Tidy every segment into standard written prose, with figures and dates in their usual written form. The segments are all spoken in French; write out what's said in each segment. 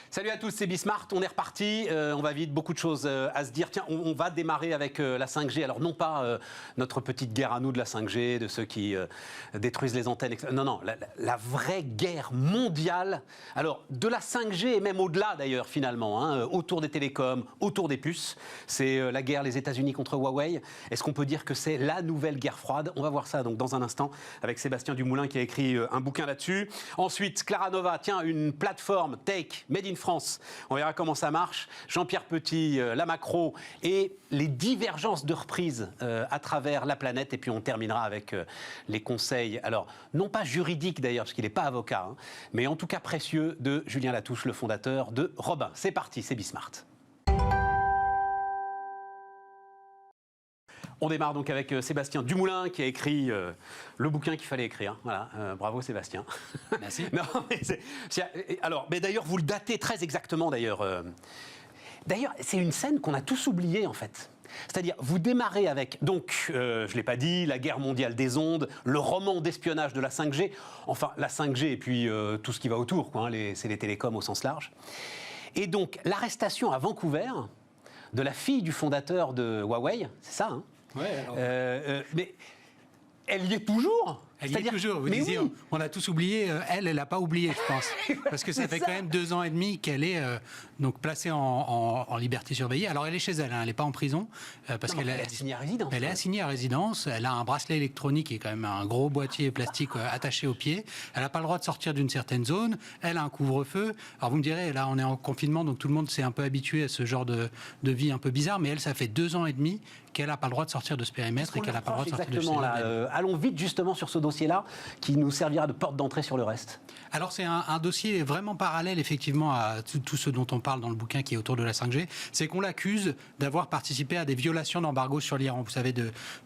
Salut à tous, c'est Bismart, on est reparti, on va vite, beaucoup de choses à se dire. Tiens, on va démarrer avec la 5G, alors non pas notre petite guerre à nous de la 5G, de ceux qui détruisent les antennes, etc. Non, la vraie guerre mondiale, alors de la 5G et même au-delà d'ailleurs finalement, hein, autour des télécoms, autour des puces, c'est la guerre les États-Unis contre Huawei. Est-ce qu'on peut dire que c'est la nouvelle guerre froide? On va voir ça donc dans un instant avec Sébastien Dumoulin qui a écrit un bouquin là-dessus. Ensuite, Clara Nova, tiens, une plateforme tech made in France. On verra comment ça marche. Jean-Pierre Petit, la macro et les divergences de reprise à travers la planète. Et puis on terminera avec les conseils, alors non pas juridiques d'ailleurs, parce qu'il n'est pas avocat, hein, mais en tout cas précieux de Julien Latouche, le fondateur de Robin. C'est parti, c'est Bismart. On démarre donc avec Sébastien Dumoulin qui a écrit le bouquin qu'il fallait écrire. Voilà, bravo Sébastien. Merci. Non, mais d'ailleurs, vous le datez très exactement d'ailleurs. D'ailleurs, c'est une scène qu'on a tous oubliée en fait. C'est-à-dire, vous démarrez avec, donc, je ne l'ai pas dit, la guerre mondiale des ondes, le roman d'espionnage de la 5G, enfin la 5G et puis tout ce qui va autour, quoi, hein, c'est les télécoms au sens large. Et donc, l'arrestation à Vancouver de la fille du fondateur de Huawei, c'est ça, hein? Ouais, alors... mais elle y est toujours. Elle y est toujours, vous disiez, oui. On a tous oublié, elle n'a pas oublié, je pense. Parce que ça fait quand même 2 ans et demi qu'elle est donc placée en liberté surveillée. Alors elle est chez elle, hein, elle n'est pas en prison. Parce qu'elle est assignée à résidence. Elle est assignée à résidence, elle a un bracelet électronique qui est quand même un gros boîtier plastique attaché au pied. Elle n'a pas le droit de sortir d'une certaine zone, elle a un couvre-feu. Alors vous me direz, là on est en confinement, donc tout le monde s'est un peu habitué à ce genre de vie un peu bizarre, mais elle, ça fait 2 ans et demi qu'elle n'a pas le droit de sortir de ce périmètre et qu'elle n'a pas le droit de sortir de ce périmètre. Allons vite justement sur ce dossier-là, qui nous servira de porte d'entrée sur le reste. Alors c'est un dossier vraiment parallèle effectivement à tout ce dont on parle dans le bouquin qui est autour de la 5G. C'est qu'on l'accuse d'avoir participé à des violations d'embargo sur l'Iran. Vous savez,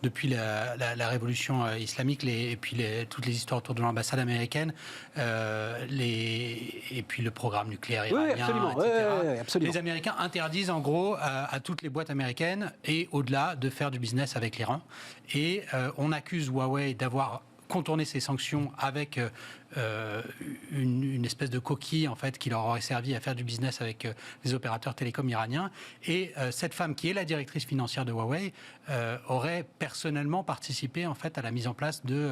depuis la révolution islamique et puis toutes les histoires autour de l'ambassade américaine, et puis le programme nucléaire iranien, absolument. etc. Oui, absolument. Les Américains interdisent en gros à toutes les boîtes américaines et au-delà de faire du business avec l'Iran. Et on accuse Huawei d'avoir contourner ces sanctions avec une espèce de coquille en fait qui leur aurait servi à faire du business avec les opérateurs télécoms iraniens. Et cette femme qui est la directrice financière de Huawei aurait personnellement participé en fait à la mise en place de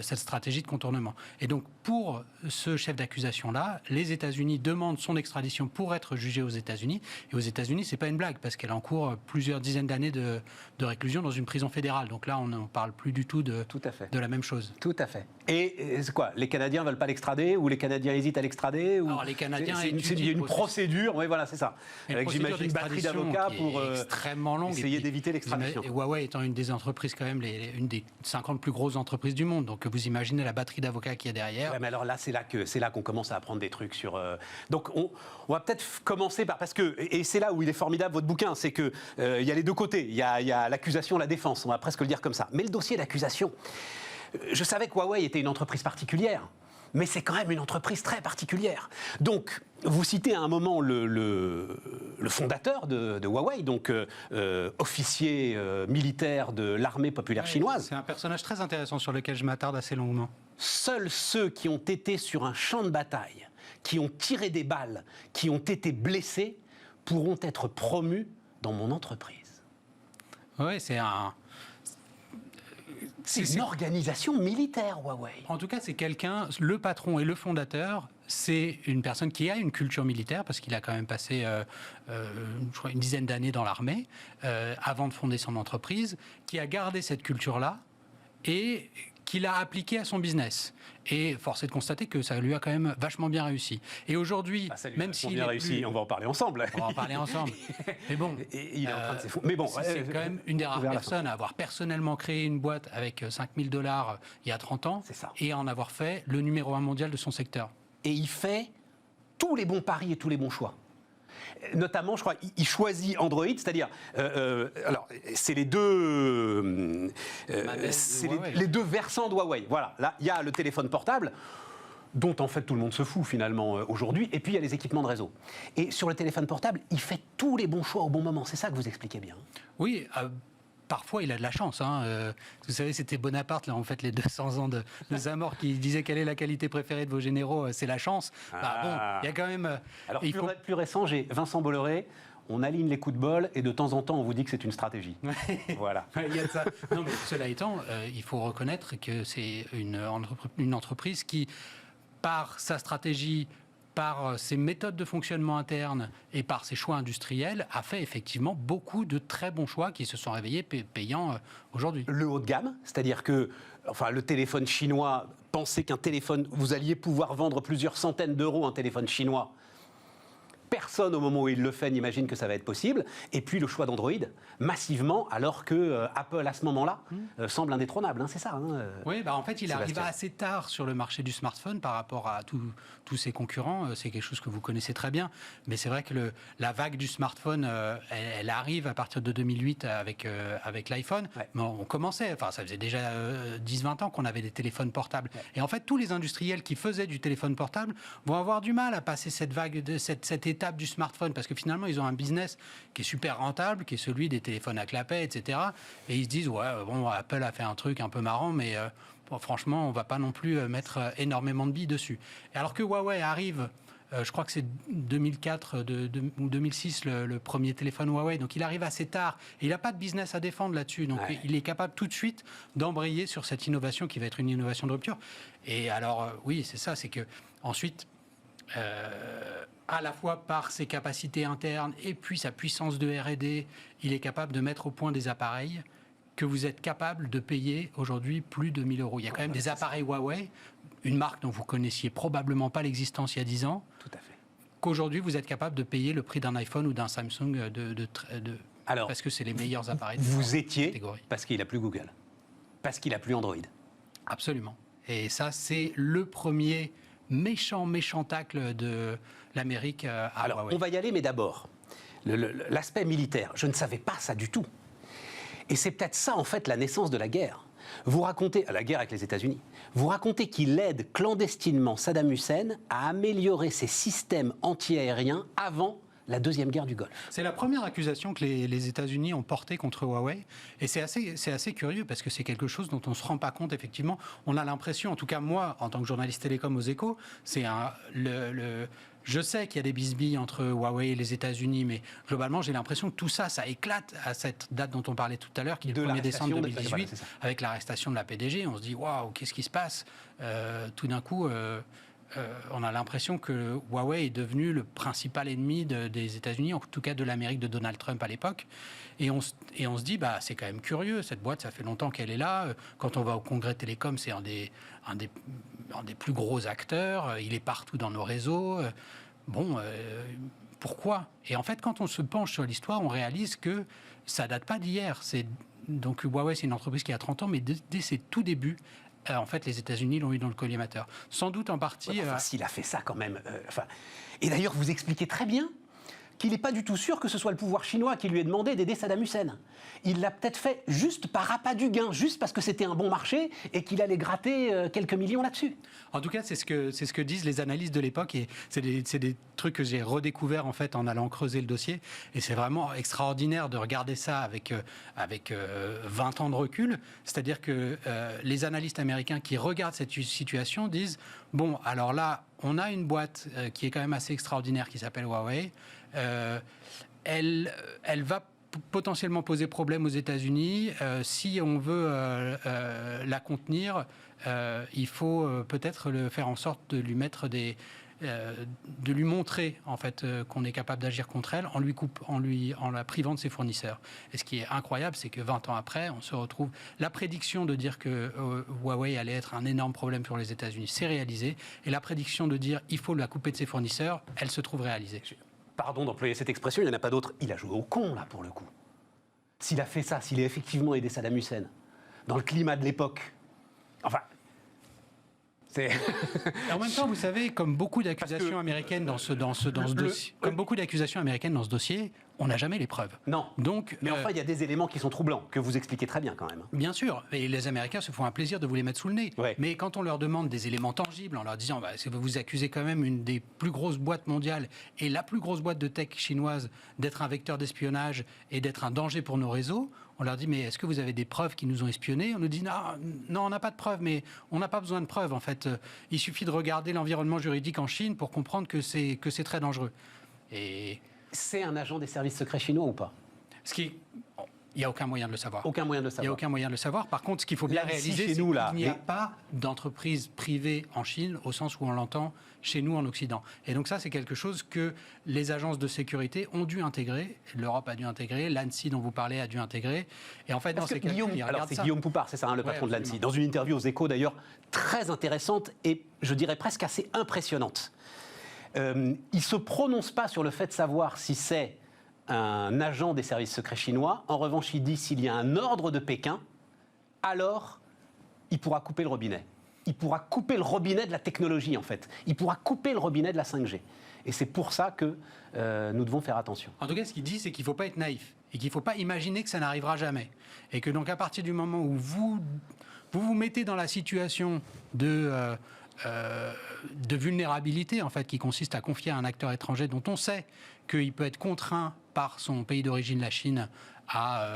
cette stratégie de contournement. Et donc pour ce chef d'accusation là, les États-Unis demandent son extradition pour être jugé aux États-Unis. Et aux États-Unis, c'est pas une blague parce qu'elle encourt plusieurs dizaines d'années de réclusion dans une prison fédérale. Donc là, on ne parle plus du tout de la même chose. Tout à fait. Et c'est quoi? Les Canadiens ne veulent pas l'extrader ou les Canadiens hésitent à l'extrader ou... Alors les Canadiens... Il y a une procédure, oui voilà, c'est ça. Avec j'imagine une batterie d'avocats pour extrêmement longue, essayer d'éviter l'extradition. Et Huawei étant une des entreprises quand même, une des 50 plus grosses entreprises du monde. Donc vous imaginez la batterie d'avocats qu'il y a derrière. Ouais, mais alors là, c'est là qu'on commence à apprendre des trucs sur... Donc on va peut-être commencer par... Parce que, et c'est là où il est formidable votre bouquin, c'est qu'il y a les deux côtés. Il y a l'accusation, la défense, on va presque le dire comme ça. Mais le dossier d'accusation... Je savais que Huawei était une entreprise particulière, mais c'est quand même une entreprise très particulière. Donc, vous citez à un moment le fondateur de Huawei, donc officier militaire de l'armée populaire chinoise. C'est un personnage très intéressant sur lequel je m'attarde assez longuement. Seuls ceux qui ont été sur un champ de bataille, qui ont tiré des balles, qui ont été blessés, pourront être promus dans mon entreprise. Oui, c'est une organisation militaire, Huawei. En tout cas, c'est quelqu'un, le patron et le fondateur, c'est une personne qui a une culture militaire, parce qu'il a quand même passé je crois une dizaine d'années dans l'armée, avant de fonder son entreprise, qui a gardé cette culture-là et qu'il a appliqué à son business. Et force est de constater que ça lui a quand même vachement bien réussi. Et aujourd'hui, même s'il bien réussi, on va en parler ensemble. On va en parler ensemble. Mais bon, il est en train de s'effondrer. Mais bon, c'est quand même une des rares personnes à avoir personnellement créé une boîte avec $5 000 il y a 30 ans et à en avoir fait le numéro 1 mondial de son secteur. Et il fait tous les bons paris et tous les bons choix. Notamment, je crois, il choisit Android, c'est-à-dire, alors, c'est les deux versants de Huawei. Voilà, là, il y a le téléphone portable, dont en fait tout le monde se fout finalement aujourd'hui, et puis il y a les équipements de réseau. Et sur le téléphone portable, il fait tous les bons choix au bon moment, c'est ça que vous expliquez bien. Oui, parfois, il a de la chance. Vous savez, c'était Bonaparte, là, en fait, les 200 ans de Zamore, qui disait quelle est la qualité préférée de vos généraux, c'est la chance. Bon, il y a quand même... Alors, plus récent, j'ai Vincent Bolloré. On aligne les coups de bol et de temps en temps, on vous dit que c'est une stratégie. Voilà. Il y a de ça. Non, mais cela étant, il faut reconnaître que c'est une entreprise qui, par sa stratégie, par ses méthodes de fonctionnement interne et par ses choix industriels, a fait effectivement beaucoup de très bons choix qui se sont révélés payants aujourd'hui. Le haut de gamme, c'est-à-dire que le téléphone chinois, pensez qu'un téléphone, vous alliez pouvoir vendre plusieurs centaines d'euros un téléphone chinois. Personne, au moment où il le fait, n'imagine que ça va être possible. Et puis le choix d'Android, massivement, alors que Apple, à ce moment-là, semble indétrônable. C'est ça. Oui, en fait, il arriva assez tard sur le marché du smartphone par rapport à tous ses concurrents. C'est quelque chose que vous connaissez très bien. Mais c'est vrai que la vague du smartphone, elle arrive à partir de 2008 avec l'iPhone. Ouais. Mais on commençait, ça faisait déjà 10-20 ans qu'on avait des téléphones portables. Ouais. Et en fait, tous les industriels qui faisaient du téléphone portable vont avoir du mal à passer cette vague, cette étape du smartphone, parce que finalement ils ont un business qui est super rentable, qui est celui des téléphones à clapet, etc. Et ils se disent Apple a fait un truc un peu marrant, mais franchement on va pas non plus mettre énormément de billes dessus. Et alors que Huawei arrive, je crois que c'est 2004 ou 2006 le premier téléphone Huawei, donc il arrive assez tard et il n'a pas de business à défendre là-dessus, donc il est capable tout de suite d'embrayer sur cette innovation qui va être une innovation de rupture. Et alors oui, c'est ça, c'est que ensuite à la fois par ses capacités internes et puis sa puissance de R&D, il est capable de mettre au point des appareils que vous êtes capable de payer aujourd'hui plus de 1 000 euros. Il y a quand même des appareils Huawei, une marque dont vous connaissiez probablement pas l'existence il y a 10 ans, tout à fait, qu'aujourd'hui vous êtes capable de payer le prix d'un iPhone ou d'un Samsung alors, parce que c'est les meilleurs appareils de vous étiez catégorie. Parce qu'il n'a plus Google, parce qu'il n'a plus Android. Absolument. Et ça, c'est le premier méchant tacle de l'Amérique à Alors, Huawei. On va y aller, mais d'abord, l'aspect militaire. Je ne savais pas ça du tout. Et c'est peut-être ça, en fait, la naissance de la guerre. Vous racontez, la guerre avec les États-Unis, vous racontez qu'il aide clandestinement Saddam Hussein à améliorer ses systèmes anti-aériens avant la deuxième guerre du Golfe. C'est la première accusation que les États-Unis ont portée contre Huawei. Et c'est assez curieux parce que c'est quelque chose dont on ne se rend pas compte, effectivement. On a l'impression, en tout cas moi, en tant que journaliste télécom aux Échos, je sais qu'il y a des bisbilles entre Huawei et les États-Unis, mais globalement, j'ai l'impression que tout ça, ça éclate à cette date dont on parlait tout à l'heure, qui est le 1er décembre 2018, avec l'arrestation de la PDG. On se dit, waouh, qu'est-ce qui se passe ? Tout d'un coup... on a l'impression que Huawei est devenu le principal ennemi des États-Unis, en tout cas de l'Amérique de Donald Trump à l'époque. Et on se dit, c'est quand même curieux, cette boîte, ça fait longtemps qu'elle est là. Quand on va au Congrès Télécom, c'est un des plus gros acteurs. Il est partout dans nos réseaux. Pourquoi ? Et en fait, quand on se penche sur l'histoire, on réalise que ça date pas d'hier. Donc Huawei, c'est une entreprise qui a 30 ans, mais dès ses tout débuts, en fait, les États-Unis l'ont eu dans le collimateur. Sans doute en partie... S'il a fait ça quand même... Et d'ailleurs, vous expliquez très bien qu'il n'est pas du tout sûr que ce soit le pouvoir chinois qui lui ait demandé d'aider Saddam Hussein. Il l'a peut-être fait juste par appât du gain, juste parce que c'était un bon marché et qu'il allait gratter quelques millions là-dessus. En tout cas, c'est ce que disent les analystes de l'époque, et c'est des trucs que j'ai redécouverts en fait en allant creuser le dossier. Et c'est vraiment extraordinaire de regarder ça avec 20 ans de recul. C'est-à-dire que les analystes américains qui regardent cette situation disent « Bon, alors là, on a une boîte qui est quand même assez extraordinaire qui s'appelle Huawei. Elle va potentiellement poser problème aux États-Unis. Si on veut la contenir, il faut peut-être faire en sorte de lui mettre de lui montrer en fait qu'on est capable d'agir contre elle en la privant de ses fournisseurs. Et ce qui est incroyable, c'est que 20 ans après, on se retrouve... La prédiction de dire que Huawei allait être un énorme problème pour les États-Unis s'est réalisée, et la prédiction de dire il faut la couper de ses fournisseurs, elle se trouve réalisée. Pardon d'employer cette expression, il n'y en a pas d'autre. Il a joué au con, là, pour le coup. S'il a fait ça, s'il a effectivement aidé Saddam Hussein, dans le climat de l'époque, enfin... En même temps, vous savez, comme beaucoup d'accusations américaines dans ce dossier, on n'a jamais les preuves. Non. Donc, mais enfin, il y a des éléments qui sont troublants, que vous expliquez très bien quand même. Bien sûr, et les Américains se font un plaisir de vous les mettre sous le nez. Ouais. Mais quand on leur demande des éléments tangibles, en leur disant vous vous accusez quand même une des plus grosses boîtes mondiales et la plus grosse boîte de tech chinoise d'être un vecteur d'espionnage et d'être un danger pour nos réseaux, on leur dit mais est-ce que vous avez des preuves qui nous ont espionnés? On nous dit non, on n'a pas de preuves, mais on n'a pas besoin de preuves en fait. Il suffit de regarder l'environnement juridique en Chine pour comprendre que c'est très dangereux. Et c'est un agent des services secrets chinois ou pas? il n'y a aucun moyen de le savoir. Aucun moyen de le savoir. Il n'y a aucun moyen de le savoir. Par contre, ce qu'il faut bien réaliser, c'est qu'il n'y a pas d'entreprise privée en Chine au sens où on l'entend chez nous en Occident. Et donc ça, c'est quelque chose que les agences de sécurité ont dû intégrer. L'Europe a dû intégrer, l'ANSSI dont vous parlez a dû intégrer. Et en fait, c'est Guillaume Poupard, c'est ça, le patron de l'ANSSI. Dans une interview aux Échos d'ailleurs, très intéressante et je dirais presque assez impressionnante. Il ne se prononce pas sur le fait de savoir si c'est un agent des services secrets chinois. En revanche, il dit s'il y a un ordre de Pékin, alors il pourra couper le robinet. Il pourra couper le robinet de la technologie, en fait. Il pourra couper le robinet de la 5G. Et c'est pour ça que nous devons faire attention. En tout cas, ce qu'il dit, c'est qu'il ne faut pas être naïf et qu'il ne faut pas imaginer que ça n'arrivera jamais. Et que donc, à partir du moment où vous mettez dans la situation de vulnérabilité, en fait, qui consiste à confier à un acteur étranger dont on sait qu'il peut être contraint par son pays d'origine, la Chine, à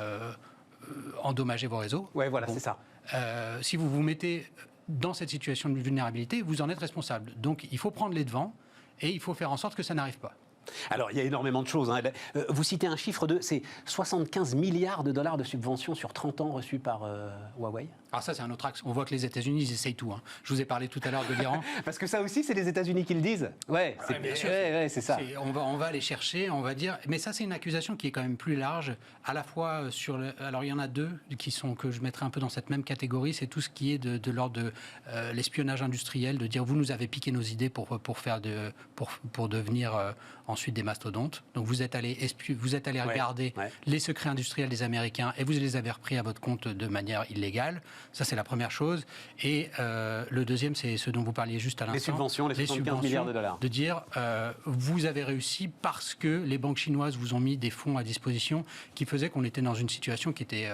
endommager vos réseaux. Oui, voilà, c'est ça. Si vous vous mettez dans cette situation de vulnérabilité, vous en êtes responsable. Donc, il faut prendre les devants et il faut faire en sorte que ça n'arrive pas. Alors, il y a énormément de choses. Vous citez un chiffre c'est 75 milliards de dollars de subventions sur 30 ans reçus par Huawei. Alors ça, c'est un autre axe. On voit que les États-Unis, ils essayent tout. Je vous ai parlé tout à l'heure de l'Iran. Parce que ça aussi, c'est les États-Unis qui le disent. Ouais, bien sûr. C'est ça. On va aller chercher, on va dire. Mais ça, c'est une accusation qui est quand même plus large. À la fois sur alors, il y en a deux que je mettrais un peu dans cette même catégorie. C'est tout ce qui est de l'ordre de l'espionnage industriel, de dire vous nous avez piqué nos idées pour devenir ensuite des mastodontes. Donc vous êtes allé regarder les secrets industriels des Américains et vous les avez repris à votre compte de manière illégale. Ça, c'est la première chose. Et le deuxième, c'est ce dont vous parliez juste à l'instant. Les subventions, les 75 milliards de dollars. De dire, vous avez réussi parce que les banques chinoises vous ont mis des fonds à disposition qui faisaient qu'on était dans une situation qui était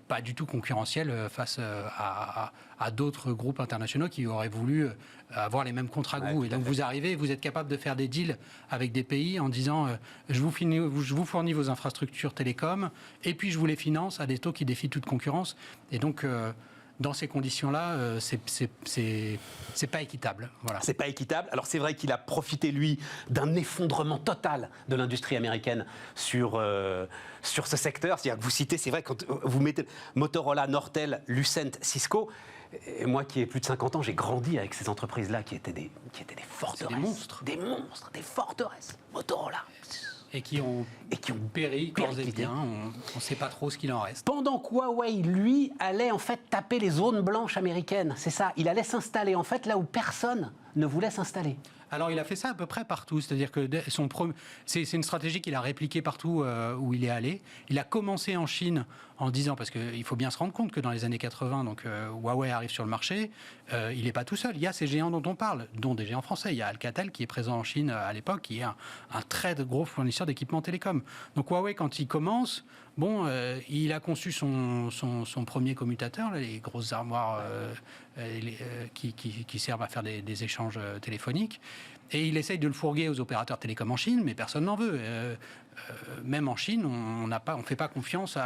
pas du tout concurrentielle face à d'autres groupes internationaux qui auraient voulu avoir les mêmes contrats que vous. Et donc vous arrivez, vous êtes capable de faire des deals avec des pays en disant je vous fournis vos infrastructures télécom et puis je vous les finance à des taux qui défient toute concurrence. Et donc dans ces conditions-là, c'est pas équitable. Voilà. C'est pas équitable. Alors c'est vrai qu'il a profité, lui, d'un effondrement total de l'industrie américaine sur ce secteur. C'est-à-dire que vous citez, c'est vrai, quand vous mettez Motorola, Nortel, Lucent, Cisco, et moi qui ai plus de 50 ans, j'ai grandi avec ces entreprises-là qui étaient des forteresses. Des monstres. Des monstres, des forteresses. Motorola. Et qui ont péri corps et biens, on ne sait pas trop ce qu'il en reste. Pendant que Huawei, lui, allait en fait taper les zones blanches américaines, c'est ça, il allait s'installer en fait là où personne ne voulait s'installer. Alors il a fait ça à peu près partout, c'est-à-dire que c'est une stratégie qu'il a répliquée partout où il est allé. Il a commencé en Chine en disant, parce qu'il faut bien se rendre compte que dans les années 80, donc Huawei arrive sur le marché, il n'est pas tout seul. Il y a ces géants dont on parle, dont des géants français. Il y a Alcatel qui est présent en Chine à l'époque, qui est un très gros fournisseur d'équipements télécom. Donc Huawei, quand il commence, il a conçu son premier commutateur, les grosses armoires qui servent à faire des échanges téléphoniques. Et il essaye de le fourguer aux opérateurs télécoms en Chine, mais personne n'en veut. Même en Chine, on ne fait pas confiance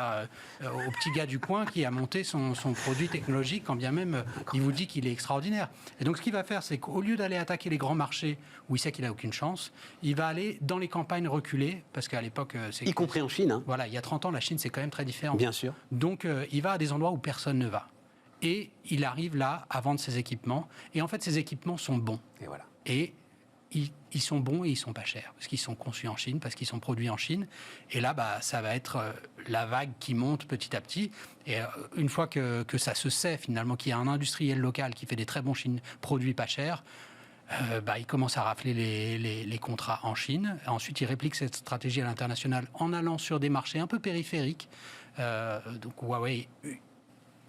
au petit gars du coin qui a monté son produit technologique, quand bien même il vous dit qu'il est extraordinaire. Et donc ce qu'il va faire, c'est qu'au lieu d'aller attaquer les grands marchés où il sait qu'il n'a aucune chance, il va aller dans les campagnes reculées, parce qu'à l'époque... Y compris en Chine. Voilà, il y a 30 ans, la Chine, c'est quand même très différent. Bien sûr. Donc il va à des endroits où personne ne va. Et il arrive là à vendre ses équipements. Et en fait, ces équipements sont bons. Et voilà. Et ils sont bons et ils sont pas chers, parce qu'ils sont conçus en Chine, parce qu'ils sont produits en Chine. Et là, ça va être la vague qui monte petit à petit. Et une fois que ça se sait, finalement, qu'il y a un industriel local qui fait des très bons produits pas chers, il commence à rafler les contrats en Chine. Ensuite, il réplique cette stratégie à l'international en allant sur des marchés un peu périphériques. Donc Huawei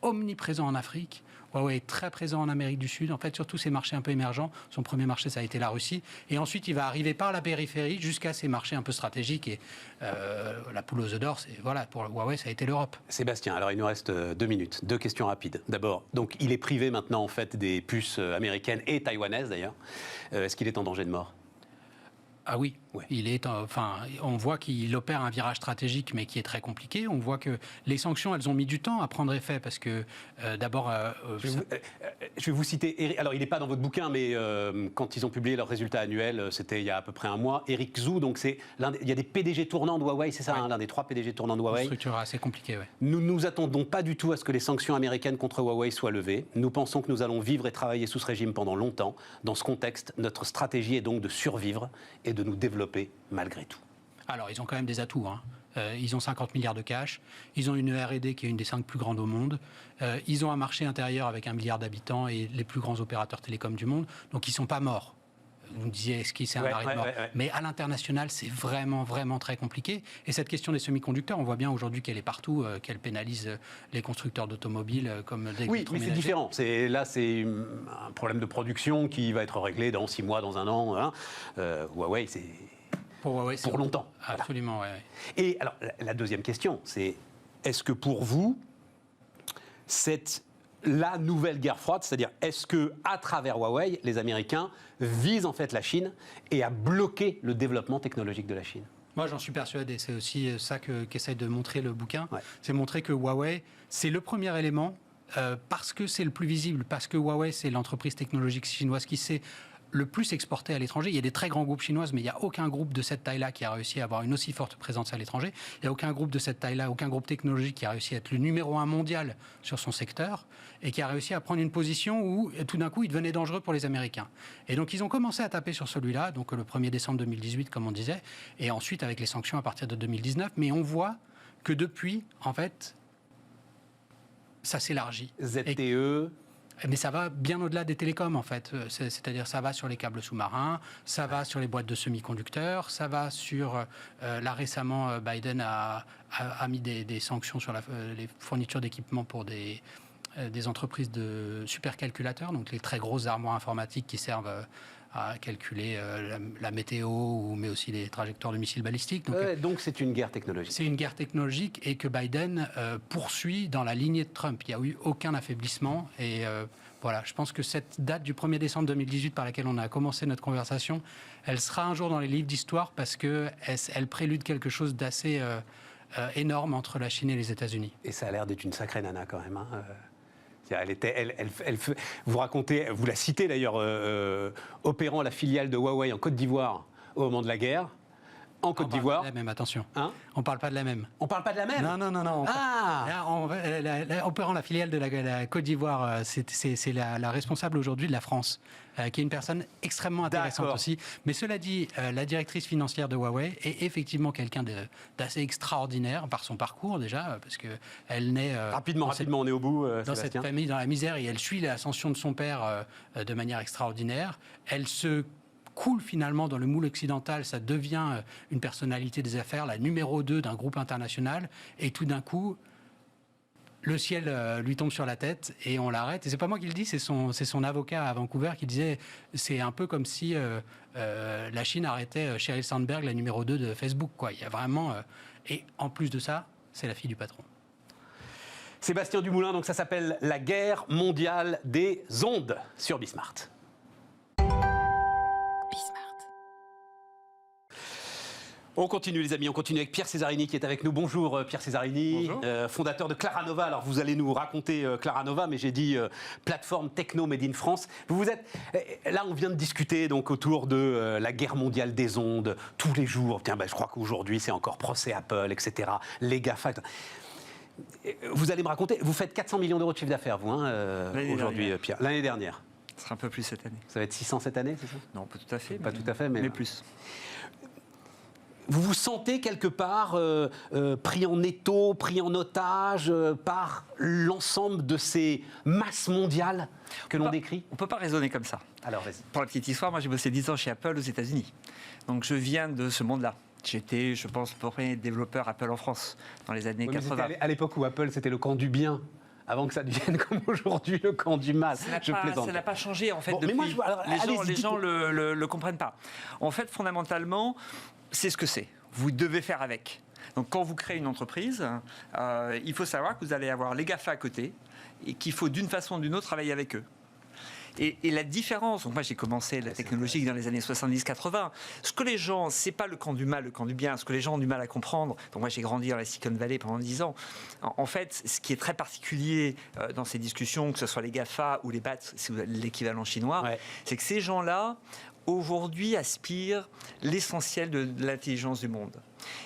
omniprésent en Afrique. Huawei est très présent en Amérique du Sud, en fait, surtout ces marchés un peu émergents. Son premier marché, ça a été la Russie. Et ensuite, il va arriver par la périphérie jusqu'à ces marchés un peu stratégiques. Et la poule aux œufs d'or, voilà, pour Huawei, ça a été l'Europe. Sébastien, alors il nous reste 2 minutes. 2 questions rapides. D'abord, donc il est privé maintenant en fait des puces américaines et taïwanaises d'ailleurs. Est-ce qu'il est en danger de mort? Ah oui, Ouais. on voit qu'il opère un virage stratégique, mais qui est très compliqué. On voit que les sanctions, elles ont mis du temps à prendre effet, parce que d'abord... Je vais vous citer, alors il n'est pas dans votre bouquin, mais quand ils ont publié leurs résultats annuels, c'était il y a à peu près un mois, Eric Zhou, donc il y a des PDG tournants de Huawei, c'est ça, Ouais. l'un des 3 PDG tournants de Une Huawei. structure assez compliquée, oui. Nous ne nous attendons pas du tout à ce que les sanctions américaines contre Huawei soient levées. Nous pensons que nous allons vivre et travailler sous ce régime pendant longtemps. Dans ce contexte, notre stratégie est donc de survivre et de nous développer malgré tout. Alors, ils ont quand même des atouts. Ils ont 50 milliards de cash. Ils ont une R&D qui est une des 5 plus grandes au monde. Ils ont un marché intérieur avec 1 milliard d'habitants et les plus grands opérateurs télécoms du monde. Donc, ils ne sont pas morts. Vous me disiez, est-ce qu'il c'est un arrêt de mort? Mais à l'international, c'est vraiment, vraiment très compliqué. Et cette question des semi-conducteurs, on voit bien aujourd'hui qu'elle est partout, qu'elle pénalise les constructeurs d'automobiles comme des Oui, mais c'est différent. Là, c'est un problème de production qui va être réglé dans 6 mois, dans un an. Hein. Huawei, c'est pour Huawei, pour longtemps. Absolument, voilà. oui. Et alors, la deuxième question, c'est est-ce que pour vous, c'est la nouvelle guerre froide, c'est-à-dire est-ce que à travers Huawei, les Américains visent en fait la Chine et à bloquer le développement technologique de la Chine? Moi, j'en suis persuadé. C'est aussi ça qu'essaie de montrer le bouquin. Ouais. C'est montrer que Huawei, c'est le premier élément, parce que c'est le plus visible, parce que Huawei, c'est l'entreprise technologique chinoise qui sait le plus exporté à l'étranger. Il y a des très grands groupes chinois, mais il n'y a aucun groupe de cette taille-là qui a réussi à avoir une aussi forte présence à l'étranger. Il n'y a aucun groupe de cette taille-là, aucun groupe technologique qui a réussi à être le numéro 1 mondial sur son secteur et qui a réussi à prendre une position où, tout d'un coup, il devenait dangereux pour les Américains. Et donc, ils ont commencé à taper sur celui-là, donc le 1er décembre 2018, comme on disait, et ensuite avec les sanctions à partir de 2019. Mais on voit que depuis, en fait, ça s'élargit. ZTE. Mais ça va bien au-delà des télécoms, en fait. C'est-à-dire, ça va sur les câbles sous-marins, ça va sur les boîtes de semi-conducteurs, ça va sur... là, récemment, Biden a mis des sanctions sur les fournitures d'équipements pour des entreprises de supercalculateurs, donc les très grosses armoires informatiques qui servent à calculer la météo, mais aussi les trajectoires de missiles balistiques. Donc c'est une guerre technologique. C'est une guerre technologique et que Biden poursuit dans la lignée de Trump. Il n'y a eu aucun affaiblissement. Et voilà, je pense que cette date du 1er décembre 2018 par laquelle on a commencé notre conversation, elle sera un jour dans les livres d'histoire parce qu'elle prélude quelque chose d'assez énorme entre la Chine et les États-Unis. Et ça a l'air d'être une sacrée nana quand même. Hein. Vous racontez, vous la citez d'ailleurs, opérant la filiale de Huawei en Côte d'Ivoire au moment de la guerre. En Côte d'Ivoire. On parle pas de la même, attention. Hein? On parle pas de la même. On parle pas de la même? Non. Opérant la filiale de la Côte d'Ivoire, c'est la responsable aujourd'hui de la France, qui est une personne extrêmement intéressante aussi. Mais cela dit, la directrice financière de Huawei est effectivement quelqu'un d'assez extraordinaire par son parcours déjà, parce qu'elle naît... Rapidement, on est au bout, dans Sébastien. cette famille, dans la misère, et elle suit l'ascension de son père de manière extraordinaire. Elle se coule finalement dans le moule occidental, ça devient une personnalité des affaires, la numéro 2 d'un groupe international, et tout d'un coup, le ciel lui tombe sur la tête et on l'arrête. Et c'est pas moi qui le dis, c'est son avocat à Vancouver qui disait, c'est un peu comme si la Chine arrêtait Sheryl Sandberg, la numéro 2 de Facebook, quoi. Il y a vraiment... et en plus de ça, c'est la fille du patron. Sébastien Dumoulin, donc ça s'appelle La guerre mondiale des ondes sur Bismart. On continue les amis, on continue avec Pierre Cesarini qui est avec nous. Bonjour Pierre Cesarini, fondateur de Claranova. Alors vous allez nous raconter Claranova, mais j'ai dit plateforme techno made in France. Vous êtes là, on vient de discuter donc autour de la guerre mondiale des ondes tous les jours. Tiens, je crois qu'aujourd'hui c'est encore procès Apple, etc. Les GAFA. Vous allez me raconter, vous faites 400 millions d'euros de chiffre d'affaires vous aujourd'hui Pierre. L'année dernière. Ce sera un peu plus cette année. Ça va être 600 cette année, c'est ça? Non, pas tout à fait. Pas tout à fait, mais plus. Vous vous sentez quelque part pris en étau, pris en otage par l'ensemble de ces masses mondiales que l'on décrit? On ne peut pas raisonner comme ça. Alors, vas-y. Pour la petite histoire, moi j'ai bossé 10 ans chez Apple aux États-Unis. Donc je viens de ce monde-là. J'étais, je pense, le premier développeur Apple en France dans les années 80. À l'époque où Apple, c'était le camp du bien. avant que ça devienne comme aujourd'hui le camp du mal. Je plaisante. Ça n'a pas changé en fait Bon, mais depuis. moi, Les gens le comprennent pas. En fait, fondamentalement, c'est ce que c'est. Vous devez faire avec. Donc quand vous créez une entreprise, il faut savoir que vous allez avoir les GAFA à côté et qu'il faut d'une façon ou d'une autre travailler avec eux. Et la différence, donc moi j'ai commencé la technologie dans les années 70-80, ce que les gens, c'est pas le camp du mal, le camp du bien, ce que les gens ont du mal à comprendre, donc moi j'ai grandi dans la Silicon Valley pendant 10 ans, en fait ce qui est très particulier dans ces discussions, que ce soit les GAFA ou les BAT, c'est l'équivalent chinois, c'est que ces gens-là, aujourd'hui, aspirent l'essentiel de l'intelligence du monde.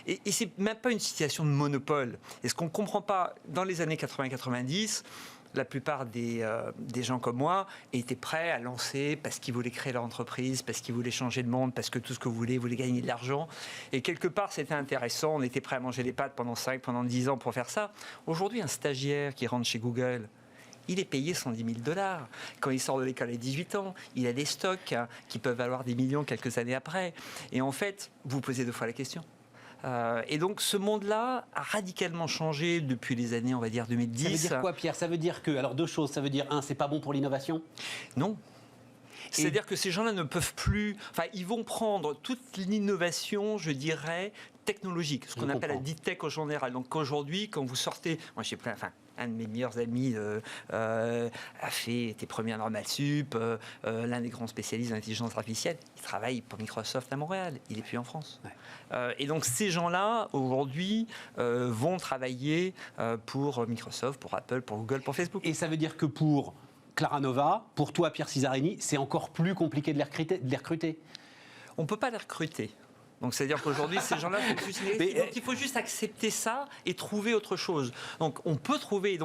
Et c'est même pas une situation de monopole. Et ce qu'on ne comprend pas, dans les années 80-90, la plupart des gens comme moi étaient prêts à lancer parce qu'ils voulaient créer leur entreprise, parce qu'ils voulaient changer le monde, parce que tout ce que vous voulez gagner de l'argent. Et quelque part, c'était intéressant. On était prêts à manger les pâtes pendant 5, pendant 10 ans pour faire ça. Aujourd'hui, un stagiaire qui rentre chez Google, il est payé 110 000 $. Quand il sort de l'école à 18 ans, il a des stocks qui peuvent valoir des millions quelques années après. Et en fait, vous posez 2 fois la question. Et donc ce monde-là a radicalement changé depuis les années, on va dire, 2010. Ça veut dire quoi, Pierre? Ça veut dire que, alors 2 choses, ça veut dire, 1, c'est pas bon pour l'innovation? Non. C'est-à-dire que ces gens-là ne peuvent plus... Enfin, ils vont prendre toute l'innovation, je dirais, technologique, ce qu'on appelle la deep tech en général. Donc aujourd'hui, quand vous sortez... Moi, j'ai plein... Enfin, un de mes meilleurs amis était premier à Normal Sup, l'un des grands spécialistes d'intelligence artificielle. Il travaille pour Microsoft à Montréal. Il n'est plus en France. Ouais. Et donc ces gens-là, aujourd'hui, vont travailler pour Microsoft, pour Apple, pour Google, pour Facebook. Et ça veut dire que pour Clara Nova, pour toi, Pierre Cizarini, c'est encore plus compliqué de les recruter. On ne peut pas les recruter. Donc, c'est-à-dire qu'aujourd'hui, ces gens-là sont plus inéligibles. Donc, il faut juste accepter ça et trouver autre chose. Donc, on peut trouver...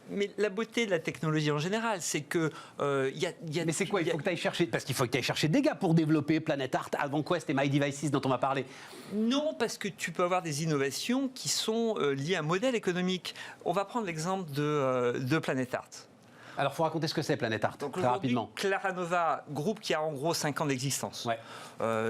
mais la beauté de la technologie en général, c'est que... mais c'est quoi? Il faut que tu ailles chercher... Parce qu'il faut que tu ailles chercher des gars pour développer Planet Art, AdvanQuest et My Devices dont on va parler. Non, parce que tu peux avoir des innovations qui sont liées à un modèle économique. On va prendre l'exemple de Planet Art. Alors, il faut raconter ce que c'est Planet Art, donc, très rapidement. Clara Nova, groupe qui a en gros 5 ans d'existence,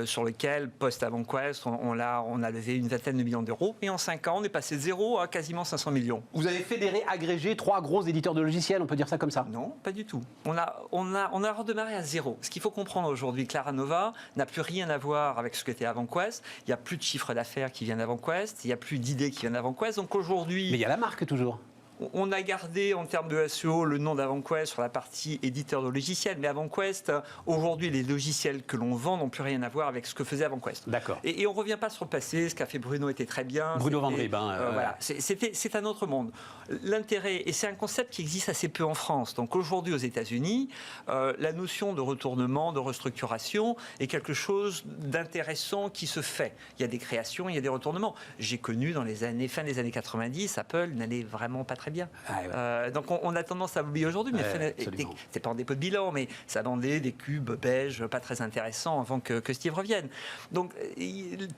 sur lequel, post-AdvanQuest, on a levé une vingtaine de millions d'euros. Et en 5 ans, on est passé de 0 à quasiment 500 millions. Vous avez fédéré, agrégé 3 gros éditeurs de logiciels, on peut dire ça comme ça? Non, pas du tout. On a redémarré à 0. Ce qu'il faut comprendre aujourd'hui, Clara Nova n'a plus rien à voir avec ce qu'était AdvanQuest. Il n'y a plus de chiffre d'affaires qui vient d'AdvanQuest. Il n'y a plus d'idées qui viennent d'AdvanQuest. Donc aujourd'hui... Mais il y a la marque toujours. On a gardé en termes de SEO le nom d'AdvanQuest sur la partie éditeur de logiciels, mais AdvanQuest, aujourd'hui, les logiciels que l'on vend n'ont plus rien à voir avec ce que faisait AdvanQuest. D'accord. Et on ne revient pas sur le passé, ce qu'a fait Bruno était très bien. Bruno Vandrib. Voilà, c'est un autre monde. L'intérêt, et c'est un concept qui existe assez peu en France, donc aujourd'hui aux États-Unis, la notion de retournement, de restructuration est quelque chose d'intéressant qui se fait. Il y a des créations, il y a des retournements. J'ai connu dans les années, fin des années 90, Apple n'allait vraiment pas très bien. Donc on a tendance à l'oublier aujourd'hui, mais c'est pas en dépôt de bilan, mais ça vendait des cubes beiges pas très intéressants avant que Steve revienne. Donc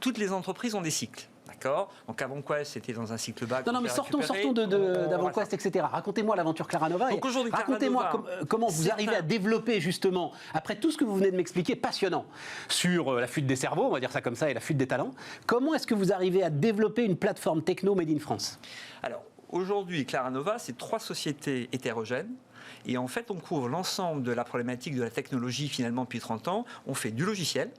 toutes les entreprises ont des cycles. D'accord. Donc AdvanQuest, c'était dans un cycle bas. Non, mais sortons d'AdvanQuest, etc. Racontez-moi l'aventure Clara Nova. Donc aujourd'hui, racontez-moi comment vous arrivez à développer justement, après tout ce que vous venez de m'expliquer, passionnant, sur la fuite des cerveaux, on va dire ça comme ça, et la fuite des talents. Comment est-ce que vous arrivez à développer une plateforme techno made in France? Alors, aujourd'hui, Clara Nova, c'est 3 sociétés hétérogènes. Et en fait, on couvre l'ensemble de la problématique de la technologie finalement depuis 30 ans. On fait du logiciel,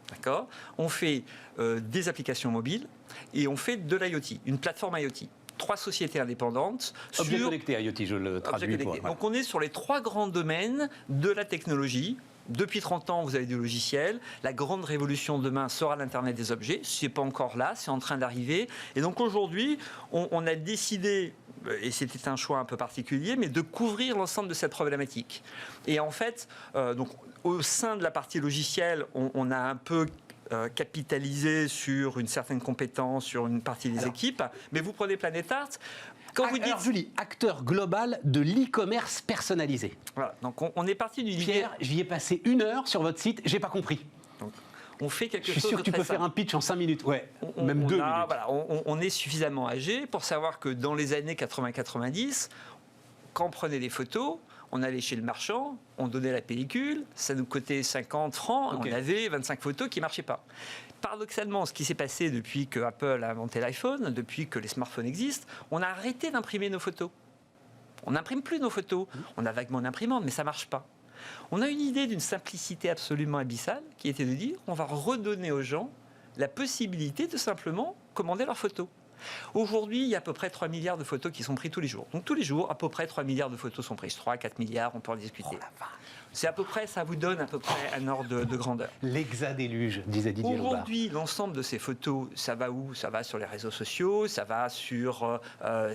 d'accord. On fait des applications mobiles et on fait de l'IoT, une plateforme IoT. 3 sociétés indépendantes. Objet connecté IoT, je le traduis. Donc on est sur les 3 grands domaines de la technologie. Depuis 30 ans, vous avez du logiciel. La grande révolution demain sera l'Internet des objets. Ce n'est pas encore là, c'est en train d'arriver. Et donc aujourd'hui, on a décidé, et c'était un choix un peu particulier, mais de couvrir l'ensemble de cette problématique. Et en fait, donc, au sein de la partie logicielle, on a un peu capitalisé sur une certaine compétence, sur une partie des équipes. Mais vous prenez Planet Art... Quand vous dites, Julie, acteur global de l'e-commerce personnalisé. Voilà, donc on est parti d'une idée. Pierre, j'y ai passé 1 heure sur votre site, j'ai pas compris. Donc, on fait quelque chose. Je suis sûr que tu peux faire un pitch en 5 minutes, même 2 minutes. Voilà, on est suffisamment âgé pour savoir que dans les années 80-90, quand on prenait des photos, on allait chez le marchand, on donnait la pellicule, ça nous coûtait 50 francs, on avait 25 photos qui ne marchaient pas. Paradoxalement, ce qui s'est passé depuis que Apple a inventé l'iPhone, depuis que les smartphones existent, on a arrêté d'imprimer nos photos. On n'imprime plus nos photos. On a vaguement une imprimante, mais ça ne marche pas. On a une idée d'une simplicité absolument abyssale qui était de dire on va redonner aux gens la possibilité de simplement commander leurs photos. Aujourd'hui, il y a à peu près 3 milliards de photos qui sont prises tous les jours. Donc tous les jours, à peu près 3 milliards de photos sont prises. 3 à 4 milliards, on peut en discuter. C'est à peu près, ça vous donne à peu près un ordre de grandeur. L'exadéluge, disait Didier Lombard. Aujourd'hui, l'ensemble de ces photos, ça va où? Ça va sur les réseaux sociaux, ça va sur...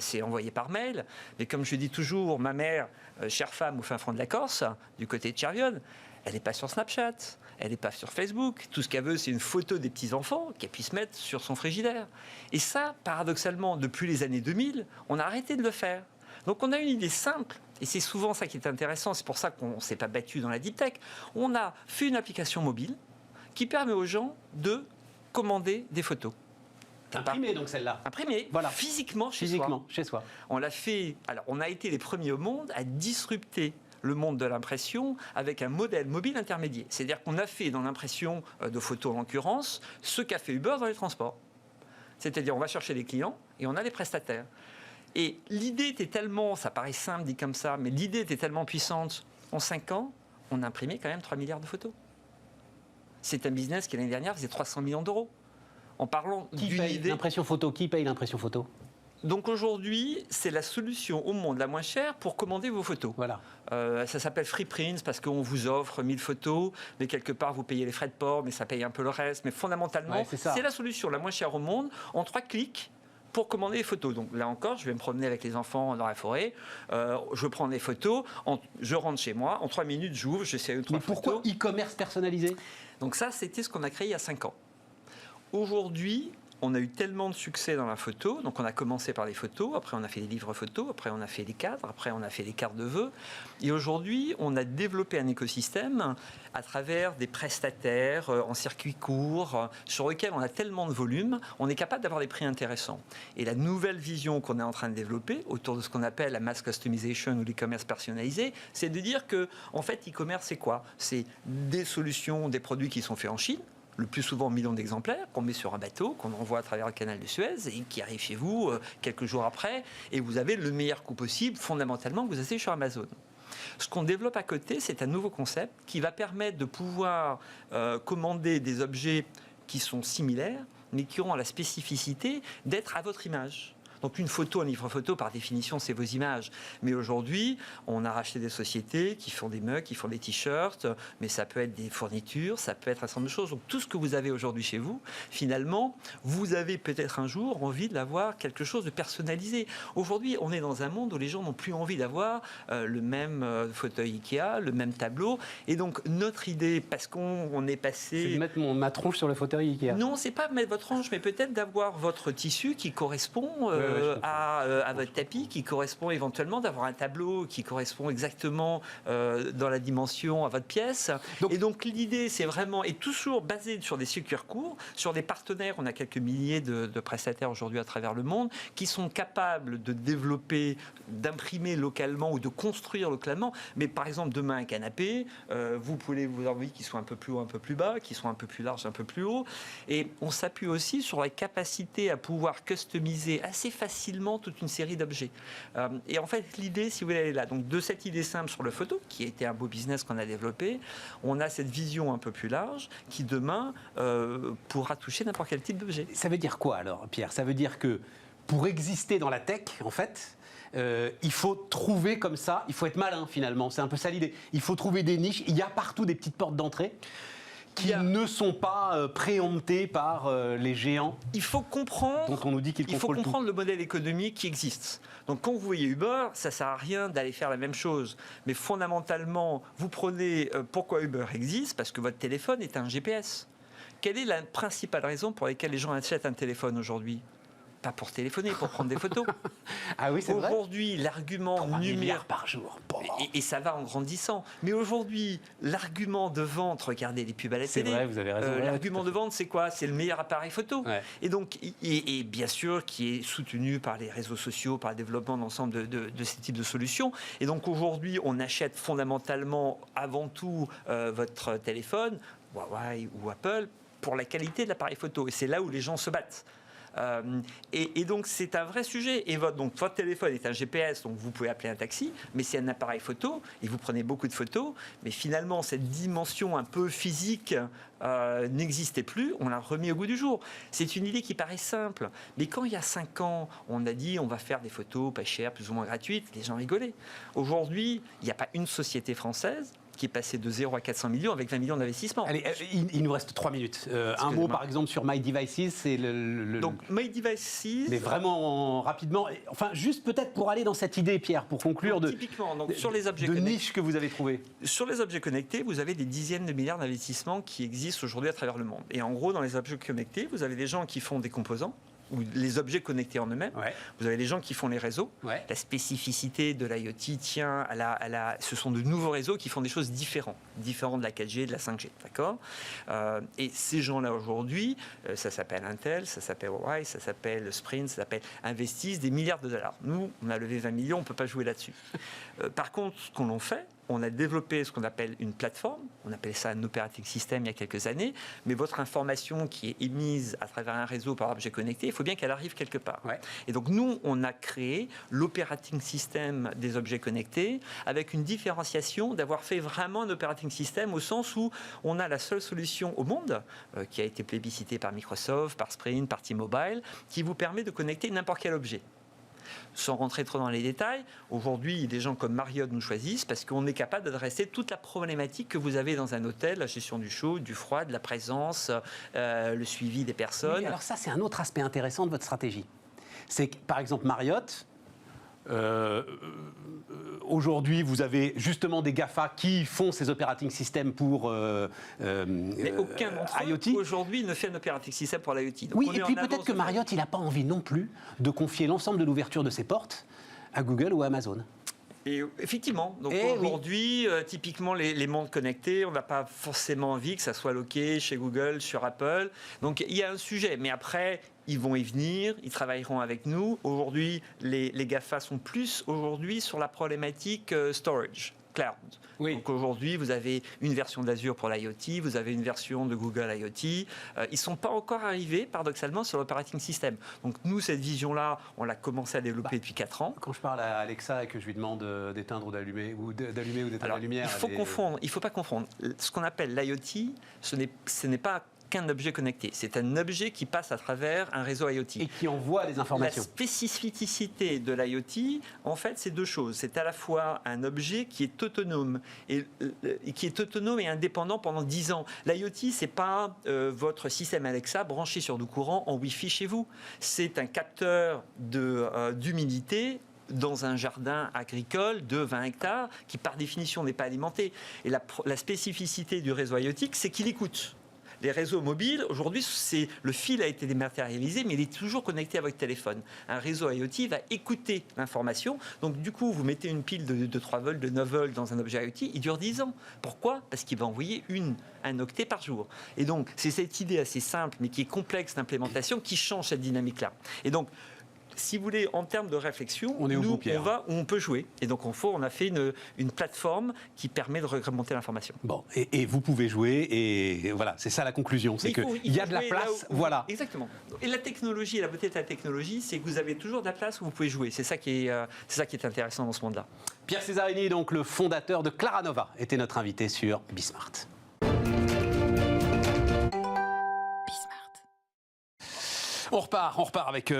c'est envoyé par mail. Mais comme je dis toujours, ma mère, chère femme au fin fond de la Corse, du côté de Chervionne, elle n'est pas sur Snapchat, elle n'est pas sur Facebook. Tout ce qu'elle veut, c'est une photo des petits-enfants qu'elle puisse mettre sur son frigidaire. Et ça, paradoxalement, depuis les années 2000, on a arrêté de le faire. Donc on a une idée simple, et c'est souvent ça qui est intéressant, c'est pour ça qu'on ne s'est pas battu dans la deep tech. On a fait une application mobile qui permet aux gens de commander des photos. Imprimée donc celle-là. Imprimée, Voilà. physiquement chez soi. On l'a fait, alors on a été les premiers au monde à disrupter le monde de l'impression avec un modèle mobile intermédiaire. C'est-à-dire qu'on a fait dans l'impression de photos en l'occurrence ce qu'a fait Uber dans les transports. C'est-à-dire on va chercher des clients et on a les prestataires. Et l'idée était tellement, ça paraît simple dit comme ça, mais l'idée était tellement puissante. En 5 ans, on a imprimé quand même 3 milliards de photos. C'est un business qui l'année dernière faisait 300 millions d'euros. En parlant d'une idée... L'impression photo, qui paye l'impression photo? Donc aujourd'hui, c'est la solution au monde la moins chère pour commander vos photos. Voilà. Ça s'appelle Free Prints parce qu'on vous offre 1000 photos, mais quelque part vous payez les frais de port, mais ça paye un peu le reste. Mais fondamentalement, Ouais, c'est la solution la moins chère au monde en 3 clics pour commander les photos. Donc là encore, je vais me promener avec les enfants dans la forêt, je prends des photos, je rentre chez moi, en 3 minutes j'ouvre, j'essaie 3 photos. Mais pourquoi e-commerce personnalisé? Donc ça, c'était ce qu'on a créé il y a 5 ans. Aujourd'hui, on a eu tellement de succès dans la photo, donc on a commencé par les photos, après on a fait des livres photos, après on a fait des cadres, après on a fait des cartes de vœux. Et aujourd'hui, on a développé un écosystème à travers des prestataires en circuit court, sur lequel on a tellement de volume, on est capable d'avoir des prix intéressants. Et la nouvelle vision qu'on est en train de développer autour de ce qu'on appelle la mass customization ou l'e-commerce personnalisé, c'est de dire que, en fait, e-commerce, c'est quoi? C'est des solutions, des produits qui sont faits en Chine, le plus souvent millions d'exemplaires, qu'on met sur un bateau, qu'on envoie à travers le canal de Suez et qui arrive chez vous quelques jours après, et vous avez le meilleur coût possible, fondamentalement, que vous achetez sur Amazon. Ce qu'on développe à côté, c'est un nouveau concept qui va permettre de pouvoir commander des objets qui sont similaires, mais qui auront la spécificité d'être à votre image. Donc une photo, un livre photo, par définition, c'est vos images. Mais aujourd'hui, on a racheté des sociétés qui font des mugs, qui font des t-shirts, mais ça peut être des fournitures, ça peut être un certain nombre de choses. Donc tout ce que vous avez aujourd'hui chez vous, finalement, vous avez peut-être un jour envie d'avoir quelque chose de personnalisé. Aujourd'hui, on est dans un monde où les gens n'ont plus envie d'avoir le même fauteuil Ikea, le même tableau. Et donc notre idée, parce qu'on est passé... C'est de mettre ma tronche sur le fauteuil Ikea. Non, c'est pas mettre votre tronche, mais peut-être d'avoir votre tissu qui correspond... à votre tapis, qui correspond éventuellement, d'avoir un tableau qui correspond exactement dans la dimension à votre pièce. Et donc l'idée, c'est vraiment, et toujours basé sur des circuits courts, sur des partenaires, on a quelques milliers de prestataires aujourd'hui à travers le monde, qui sont capables de développer, d'imprimer localement ou de construire localement. Mais par exemple, demain, un canapé, vous pouvez vous avoir envie qu'il soit un peu plus haut, un peu plus bas, qu'il soit un peu plus large, un peu plus haut. Et on s'appuie aussi sur la capacité à pouvoir customiser assez facilement toute une série d'objets. Et en fait, l'idée, si vous voulez, elle est là. Donc, de cette idée simple sur le photo, qui a été un beau business qu'on a développé, on a cette vision un peu plus large qui, demain, pourra toucher n'importe quel type d'objet. Ça veut dire quoi, alors, Pierre? Ça veut dire que pour exister dans la tech, en fait, il faut trouver comme ça, il faut être malin, finalement. C'est un peu ça l'idée. Il faut trouver des niches. Il y a partout des petites portes d'entrée qui ne sont pas préemptés par les géants. Il faut comprendre, dont on nous dit qu'ils contrôlent tout. Le modèle économique qui existe. Donc quand vous voyez Uber, ça ne sert à rien d'aller faire la même chose. Mais fondamentalement, vous prenez pourquoi Uber existe? Parce que votre téléphone est un GPS. Quelle est la principale raison pour laquelle les gens achètent un téléphone aujourd'hui? Pas pour téléphoner, pour prendre des photos. Ah oui, c'est vrai. Aujourd'hui, l'argument numérique par jour. Et ça va en grandissant. Mais aujourd'hui, l'argument de vente, regardez les pubs à la télé. C'est vrai, vous avez raison. L'argument de vente, c'est quoi? C'est le meilleur appareil photo. Ouais. Et donc, et bien sûr, qui est soutenu par les réseaux sociaux, par le développement d'ensemble de ces types de solutions. Et donc aujourd'hui, on achète fondamentalement, avant tout, votre téléphone, Huawei ou Apple, pour la qualité de l'appareil photo. Et c'est là où les gens se battent. Et donc, c'est un vrai sujet. Et votre téléphone est un GPS, donc vous pouvez appeler un taxi, mais c'est un appareil photo, et vous prenez beaucoup de photos, mais finalement, cette dimension un peu physique n'existait plus, on l'a remis au goût du jour. C'est une idée qui paraît simple, mais quand il y a 5 ans, on a dit on va faire des photos pas chères, plus ou moins gratuites, les gens rigolaient. Aujourd'hui, il n'y a pas une société française qui est passée de 0 à 400 millions avec 20 millions d'investissements. Allez, il nous reste 3 minutes. Un mot, par exemple, sur My Devices. C'est Donc, My Devices... Mais vraiment rapidement. Enfin, juste peut-être pour aller dans cette idée, Pierre, pour conclure, typiquement, donc, sur les objets de connectés, niche que vous avez trouvé. Sur les objets connectés, vous avez des dizaines de milliards d'investissements qui existent aujourd'hui à travers le monde. Et en gros, dans les objets connectés, vous avez des gens qui font des composants, ou les objets connectés en eux-mêmes. Ouais. Vous avez les gens qui font les réseaux. Ouais. La spécificité de l'IoT tient ce sont de nouveaux réseaux qui font des choses différentes de la 4G, de la 5G. D'accord ? Et ces gens-là aujourd'hui, ça s'appelle Intel, ça s'appelle Huawei, ça s'appelle Sprint, ça s'appelle investissent des milliards de dollars. Nous, on a levé 20 millions, on ne peut pas jouer là-dessus. Par contre, ce qu'on en fait, on a développé ce qu'on appelle une plateforme, on appelait ça un operating system il y a quelques années, mais votre information qui est émise à travers un réseau par objet connecté, il faut bien qu'elle arrive quelque part. Ouais. Et donc nous, on a créé l'operating system des objets connectés avec une différenciation d'avoir fait vraiment un operating system au sens où on a la seule solution au monde, qui a été plébiscitée par Microsoft, par Sprint, par T-Mobile, qui vous permet de connecter n'importe quel objet. Sans rentrer trop dans les détails, aujourd'hui, des gens comme Marriott nous choisissent parce qu'on est capable d'adresser toute la problématique que vous avez dans un hôtel, la gestion du chaud, du froid, de la présence, le suivi des personnes. Oui, alors ça, c'est un autre aspect intéressant de votre stratégie. C'est que, par exemple, Marriott, aujourd'hui, vous avez justement des GAFA qui font ces operating systems pour mais aucun d'entre eux, IoT. Aujourd'hui, ne fait un operating system pour l'IoT. Oui, et puis peut-être que Marriott, il n'a pas envie non plus de confier l'ensemble de l'ouverture de ses portes à Google ou à Amazon. Et effectivement, donc aujourd'hui, typiquement les montres connectées, on n'a pas forcément envie que ça soit loqué chez Google, sur Apple. Donc il y a un sujet, mais après, ils vont y venir, ils travailleront avec nous. Aujourd'hui, les GAFA sont plus aujourd'hui sur la problématique storage, cloud. Oui. Donc aujourd'hui, vous avez une version d'Azure pour l'IoT, vous avez une version de Google IoT. Ils ne sont pas encore arrivés, paradoxalement, sur l'operating system. Donc nous, cette vision-là, on l'a commencé à développer depuis 4 ans. Quand je parle à Alexa et que je lui demande d'éteindre ou d'allumer ou d'éteindre la lumière... Il ne faut pas confondre. Ce qu'on appelle l'IoT, ce n'est pas qu'un objet connecté. C'est un objet qui passe à travers un réseau IoT. Et qui envoie des informations. La spécificité de l'IoT, en fait, c'est 2 choses. C'est à la fois un objet qui est autonome et indépendant pendant 10 ans. L'IoT, c'est pas votre système Alexa branché sur du courant en Wi-Fi chez vous. C'est un capteur d'humidité dans un jardin agricole de 20 hectares qui, par définition, n'est pas alimenté. Et la spécificité du réseau IoT, c'est qu'il écoute. Les réseaux mobiles, aujourd'hui, le fil a été dématérialisé, mais il est toujours connecté à votre téléphone. Un réseau IoT va écouter l'information. Donc, du coup, vous mettez une pile de 3 volts, de 9 volts dans un objet IoT, il dure 10 ans. Pourquoi ? Parce qu'il va envoyer un octet par jour. Et donc, c'est cette idée assez simple, mais qui est complexe d'implémentation, qui change cette dynamique-là. Et donc, si vous voulez, en termes de réflexion, on va où on peut jouer. Et donc, on a fait une plateforme qui permet de remonter l'information. Bon, et vous pouvez jouer, et voilà, c'est ça la conclusion, c'est qu'il y a de la place, voilà. Exactement. Et la technologie, la beauté de la technologie, c'est que vous avez toujours de la place où vous pouvez jouer. C'est ça qui est intéressant dans ce monde-là. Pierre Cesarini, donc le fondateur de Claranova, était notre invité sur Bismart. On repart avec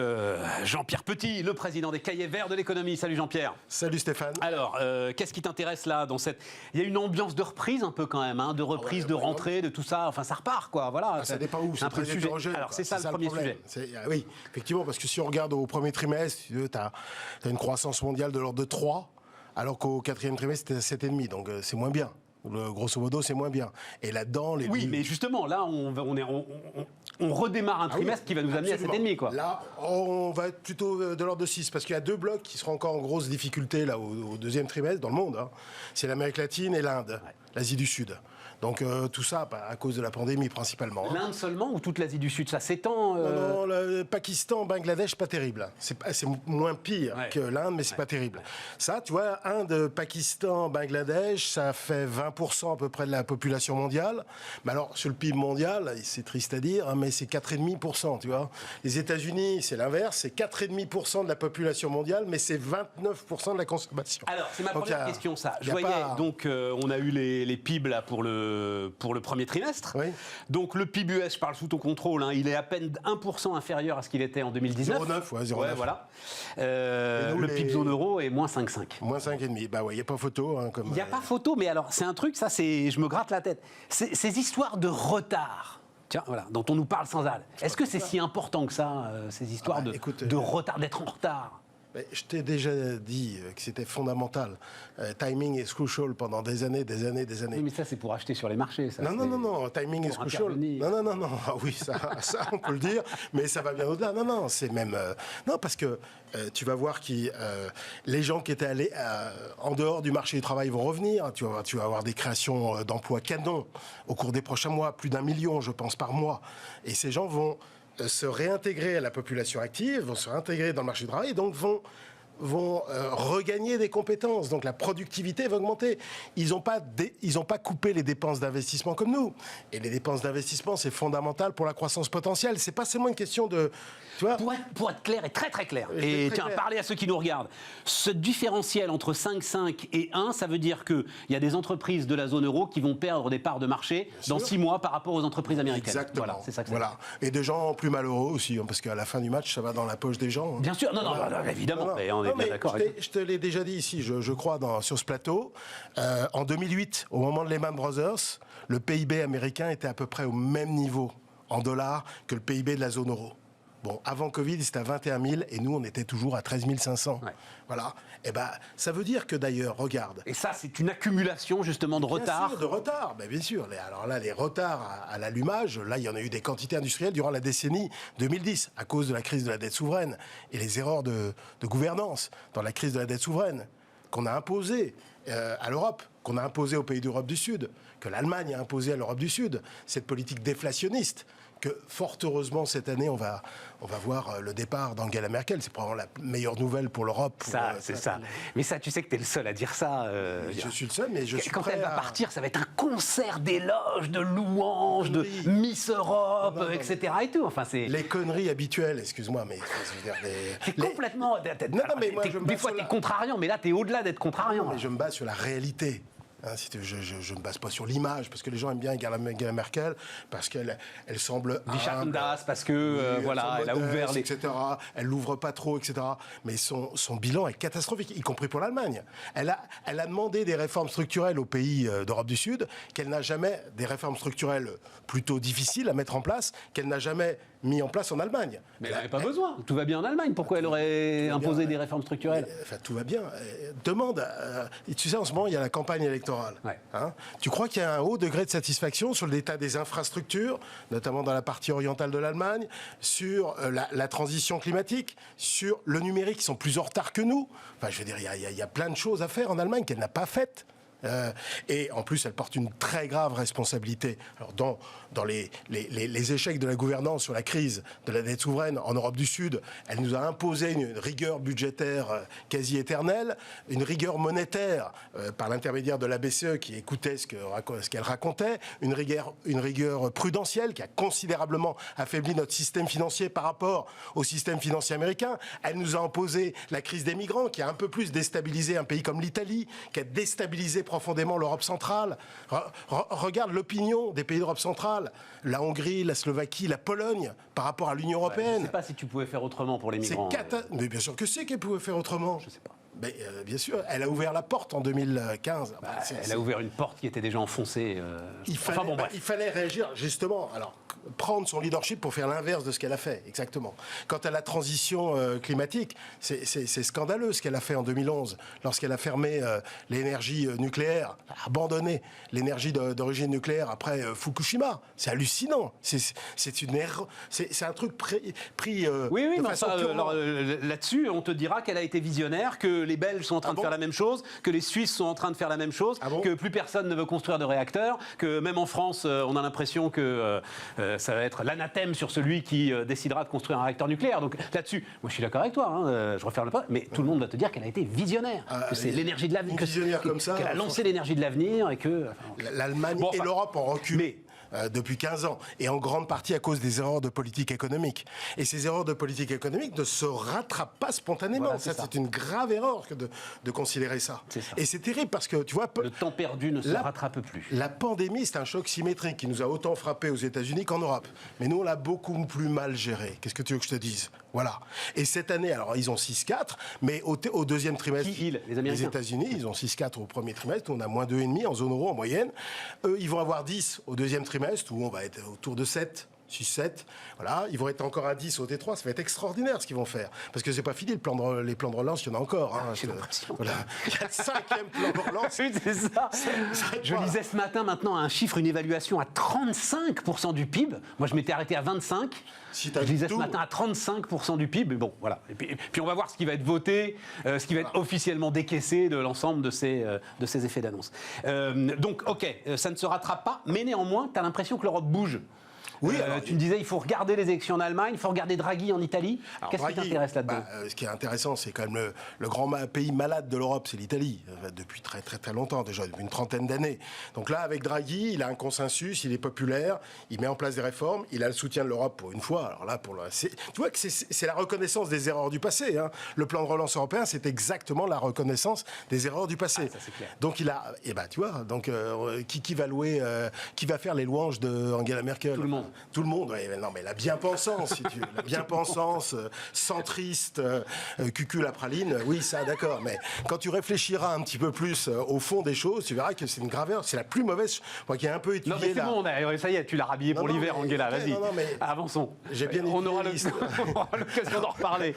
Jean-Pierre Petit, le président des Cahiers Verts de l'économie. Salut Jean-Pierre. Salut Stéphane. Alors, qu'est-ce qui t'intéresse là dans cette... Il y a une ambiance de reprise un peu quand même, hein, de reprise, de rentrée, de tout ça. Enfin, ça repart quoi. Voilà. Ça dépend où. C'est un peu le sujet. Alors, c'est ça le premier sujet. Oui, effectivement, parce que si on regarde au premier trimestre, tu as une croissance mondiale de l'ordre de 3, alors qu'au quatrième trimestre, c'était 7,5. Donc, c'est moins bien. Grosso modo, c'est moins bien. Et là-dedans, Oui, mais justement, là, on redémarre un trimestre qui va nous amener à 7,5, quoi. Là, on va être plutôt de l'ordre de 6, parce qu'il y a 2 blocs qui seront encore en grosse difficulté là, au deuxième trimestre dans le monde. Hein. C'est l'Amérique latine et l'Inde. Ouais. l'Asie du Sud. Donc tout ça à cause de la pandémie principalement. L'Inde seulement ou toute l'Asie du Sud? Ça s'étend Non, le Pakistan, Bangladesh, pas terrible. C'est moins pire que l'Inde, mais c'est pas terrible. Ça, tu vois, Inde, Pakistan, Bangladesh, ça fait 20% à peu près de la population mondiale. Mais alors, sur le PIB mondial, c'est triste à dire, hein, mais c'est 4,5%, tu vois. Les États-Unis, c'est l'inverse, c'est 4,5% de la population mondiale, mais c'est 29% de la consommation. Alors, c'est ma Donc, première question, ça. Je voyais, donc, on a eu les PIB là, pour le premier trimestre. Oui. Donc, le PIB US, je parle sous ton contrôle, hein, il est à peine 1% inférieur à ce qu'il était en 2019. 0,9, ouais, 0,9. Ouais, voilà. nous, le PIB zone euro est moins 5,5. Moins 5,5. Bah ouais, il n'y a pas photo. Hein, Il n'y a pas photo, mais alors, c'est un truc, ça, je me gratte la tête. Ces histoires de retard. Tiens, voilà, dont on nous parle sans arrêt. Est-ce que c'est si important que ça, ces histoires de retard, d'être en retard? Je t'ai déjà dit que c'était fondamental. Timing is crucial pendant des années. Oui, mais ça, c'est pour acheter sur les marchés. Ça, non. Timing is crucial. Non. Ah oui, ça, on peut le dire. Mais ça va bien au-delà. Non, c'est même. Non, parce que tu vas voir que les gens qui étaient allés en dehors du marché du travail vont revenir. Tu vas avoir des créations d'emplois canons au cours des prochains mois, plus d'1 million, je pense, par mois. Et ces gens vont se réintégrer à la population active, vont se réintégrer dans le marché du travail, et donc vont regagner des compétences. Donc la productivité va augmenter. Ils n'ont pas coupé les dépenses d'investissement comme nous. Et les dépenses d'investissement, c'est fondamental pour la croissance potentielle. C'est pas seulement une question de... Tu vois, pour être clair et très très clair, et tiens, parlez à ceux qui nous regardent, ce différentiel entre 5,5 et 1, ça veut dire qu'il y a des entreprises de la zone euro qui vont perdre des parts de marché dans 6 mois par rapport aux entreprises américaines. Exactement. Voilà, c'est ça que voilà. Et des gens plus malheureux aussi, hein, parce qu'à la fin du match, ça va dans la poche des gens. Hein. Bien sûr, non, évidemment, Voilà. mais on est bien d'accord. Je te l'ai déjà dit ici, je crois, sur ce plateau. En 2008, au moment de Lehman Brothers, le PIB américain était à peu près au même niveau en dollars que le PIB de la zone euro. Bon, avant Covid, c'était à 21 000 et nous, on était toujours à 13 500. Ouais. Voilà. Et ben, ça veut dire que d'ailleurs, regarde. Et ça, c'est une accumulation justement de retard. Bien sûr, de retard. Ben, bien sûr. Alors là, les retards à l'allumage, là, il y en a eu des quantités industrielles durant la décennie 2010 à cause de la crise de la dette souveraine et les erreurs de gouvernance dans la crise de la dette souveraine qu'on a imposée à l'Europe, qu'on a imposée aux pays d'Europe du Sud, que l'Allemagne a imposée à l'Europe du Sud, cette politique déflationniste. Que fort heureusement cette année on va voir le départ d'Angela Merkel. C'est probablement la meilleure nouvelle pour l'Europe. C'est ça. Mais ça, tu sais que tu es le seul à dire ça. Je suis le seul, mais je suis quand prêt elle va partir, ça va être un concert d'éloges, de louanges, de Miss Europe, etc. Et tout. Enfin, c'est les conneries habituelles. Excuse-moi, mais c'est complètement. Mais moi, des fois, t'es contrariant, mais là, t'es au-delà d'être contrariant. Mais je me base sur la réalité. Hein, je ne me base pas sur l'image, parce que les gens aiment bien Angela Merkel, parce qu'elle semble Vichardas, parce que voilà, elle a ouvert les... etc. Elle l'ouvre pas trop, etc. Mais son bilan est catastrophique, y compris pour l'Allemagne. Elle a demandé des réformes structurelles aux pays d'Europe du Sud, qu'elle n'a jamais, des réformes structurelles plutôt difficiles à mettre en place, qu'elle n'a jamais mis en place en Allemagne. Mais elle n'avait pas besoin. Tout va bien en Allemagne. Pourquoi elle aurait imposé des réformes structurelles? Enfin, tout va bien. Demande. Tu sais, en ce moment, il y a la campagne électorale. Ouais. Hein, tu crois qu'il y a un haut degré de satisfaction sur l'état des infrastructures, notamment dans la partie orientale de l'Allemagne, sur la transition climatique, sur le numérique, qui sont plus en retard que nous. Enfin, je veux dire, il y a plein de choses à faire en Allemagne qu'elle n'a pas faites. Et en plus, elle porte une très grave responsabilité. Alors, dans les échecs de la gouvernance sur la crise de la dette souveraine en Europe du Sud, elle nous a imposé une rigueur budgétaire quasi éternelle, une rigueur monétaire par l'intermédiaire de la BCE qui écoutait ce qu'elle racontait, une rigueur prudentielle qui a considérablement affaibli notre système financier par rapport au système financier américain. Elle nous a imposé la crise des migrants qui a un peu plus déstabilisé un pays comme l'Italie, qui a déstabilisé profondément l'Europe centrale. Regarde l'opinion des pays d'Europe centrale, la Hongrie, la Slovaquie, la Pologne, par rapport à l'Union européenne. Je ne sais pas si tu pouvais faire autrement pour les migrants. Mais bien sûr que c'est qu'elle pouvait faire autrement. Je ne sais pas. Mais, bien sûr, elle a ouvert la porte en 2015. Elle a ouvert une porte qui était déjà enfoncée. Il fallait réagir, justement. Alors, prendre son leadership pour faire l'inverse de ce qu'elle a fait, exactement. Quant à la transition climatique, c'est scandaleux ce qu'elle a fait en 2011, lorsqu'elle a fermé l'énergie nucléaire, abandonné l'énergie d'origine nucléaire après Fukushima. C'est hallucinant. C'est une erreur. C'est un truc pris oui, de mais façon enfin, purement... là-dessus, on te dira qu'elle a été visionnaire, que les Belges sont en train de faire la même chose, que les Suisses sont en train de faire la même chose, que plus personne ne veut construire de réacteurs, que même en France, on a l'impression que ça va être l'anathème sur celui qui décidera de construire un réacteur nucléaire. Donc là-dessus, moi je suis d'accord avec toi, hein, je referme le pas, mais tout le monde va te dire qu'elle a été visionnaire, que c'est l'énergie de l'avenir, qu'elle a lancé l'énergie de l'avenir et que... L'Allemagne et l'Europe ont reculé. Depuis 15 ans, et en grande partie à cause des erreurs de politique économique. Et ces erreurs de politique économique ne se rattrapent pas spontanément. Voilà, c'est une grave erreur que de considérer ça. Et c'est terrible parce que, tu vois... Le temps perdu ne se rattrape plus. La pandémie, c'est un choc symétrique qui nous a autant frappé aux États-Unis qu'en Europe. Mais nous, on l'a beaucoup plus mal géré. Qu'est-ce que tu veux que je te dise? Voilà. Et cette année, alors, ils ont 6,4, mais au deuxième trimestre... Les États-Unis, ils ont 6,4 au premier trimestre, on a moins 2,5 en zone euro en moyenne. Eux, ils vont avoir 10 au deuxième trimestre, où on va être autour de 7, 6, 7. Voilà, ils vont être encore à 10 au T3. Ça va être extraordinaire ce qu'ils vont faire. Parce que c'est pas fini, les plans de relance, il y en a encore. Hein, voilà. Il y a le 5e plan de relance. C'est ça. Je lisais ce matin maintenant un chiffre, une évaluation à 35% du PIB. Moi, je m'étais arrêté à 25%. Je lisais ce matin à 35% du PIB. Bon, voilà. Et puis on va voir ce qui va être voté, ce qui va être officiellement décaissé de l'ensemble de ces effets d'annonce. Donc, ok, ça ne se rattrape pas, mais néanmoins, tu as l'impression que l'Europe bouge. Oui, tu me disais, il faut regarder les élections en Allemagne, il faut regarder Draghi en Italie. Qu'est-ce qui t'intéresse là-dedans? Ce qui est intéressant, c'est quand même le grand pays malade de l'Europe, c'est l'Italie, depuis très très très longtemps déjà, depuis une trentaine d'années. Donc là, avec Draghi, il a un consensus, il est populaire, il met en place des réformes, il a le soutien de l'Europe pour une fois. Alors là, tu vois que c'est la reconnaissance des erreurs du passé. Hein. Le plan de relance européen, c'est exactement la reconnaissance des erreurs du passé. Ça, c'est clair. Donc il a, tu vois, donc qui va louer, qui va faire les louanges de Angela Merkel? Tout le monde. Tout le monde, ouais, non mais la bien-pensance, si tu veux, la bien-pensance, centriste, cucul la praline, oui ça d'accord, mais quand tu réfléchiras un petit peu plus au fond des choses, tu verras que c'est une grave erreur, c'est la plus mauvaise, moi qui ai un peu étudié... Non mais c'est bon, ça y est, tu l'as rhabillé pour l'hiver, Angela, vas-y, avançons. J'ai bien on aura l'occasion d'en reparler,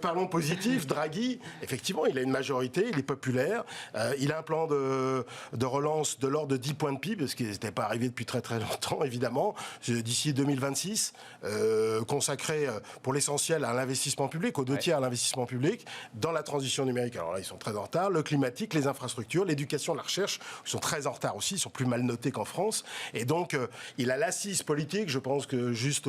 Parlons positif, Draghi, effectivement, il a une majorité, il est populaire, il a un plan de relance de l'ordre de 10 points de PIB, parce qu'il n'était pas arrivé depuis très très longtemps, évidemment, d'ici 2026, consacré pour l'essentiel à l'investissement public, aux 2 tiers à l'investissement public, dans la transition numérique. Alors là, ils sont très en retard. Le climatique, les infrastructures, l'éducation, la recherche, ils sont très en retard aussi, ils sont plus mal notés qu'en France. Et donc, il a l'assise politique, je pense que juste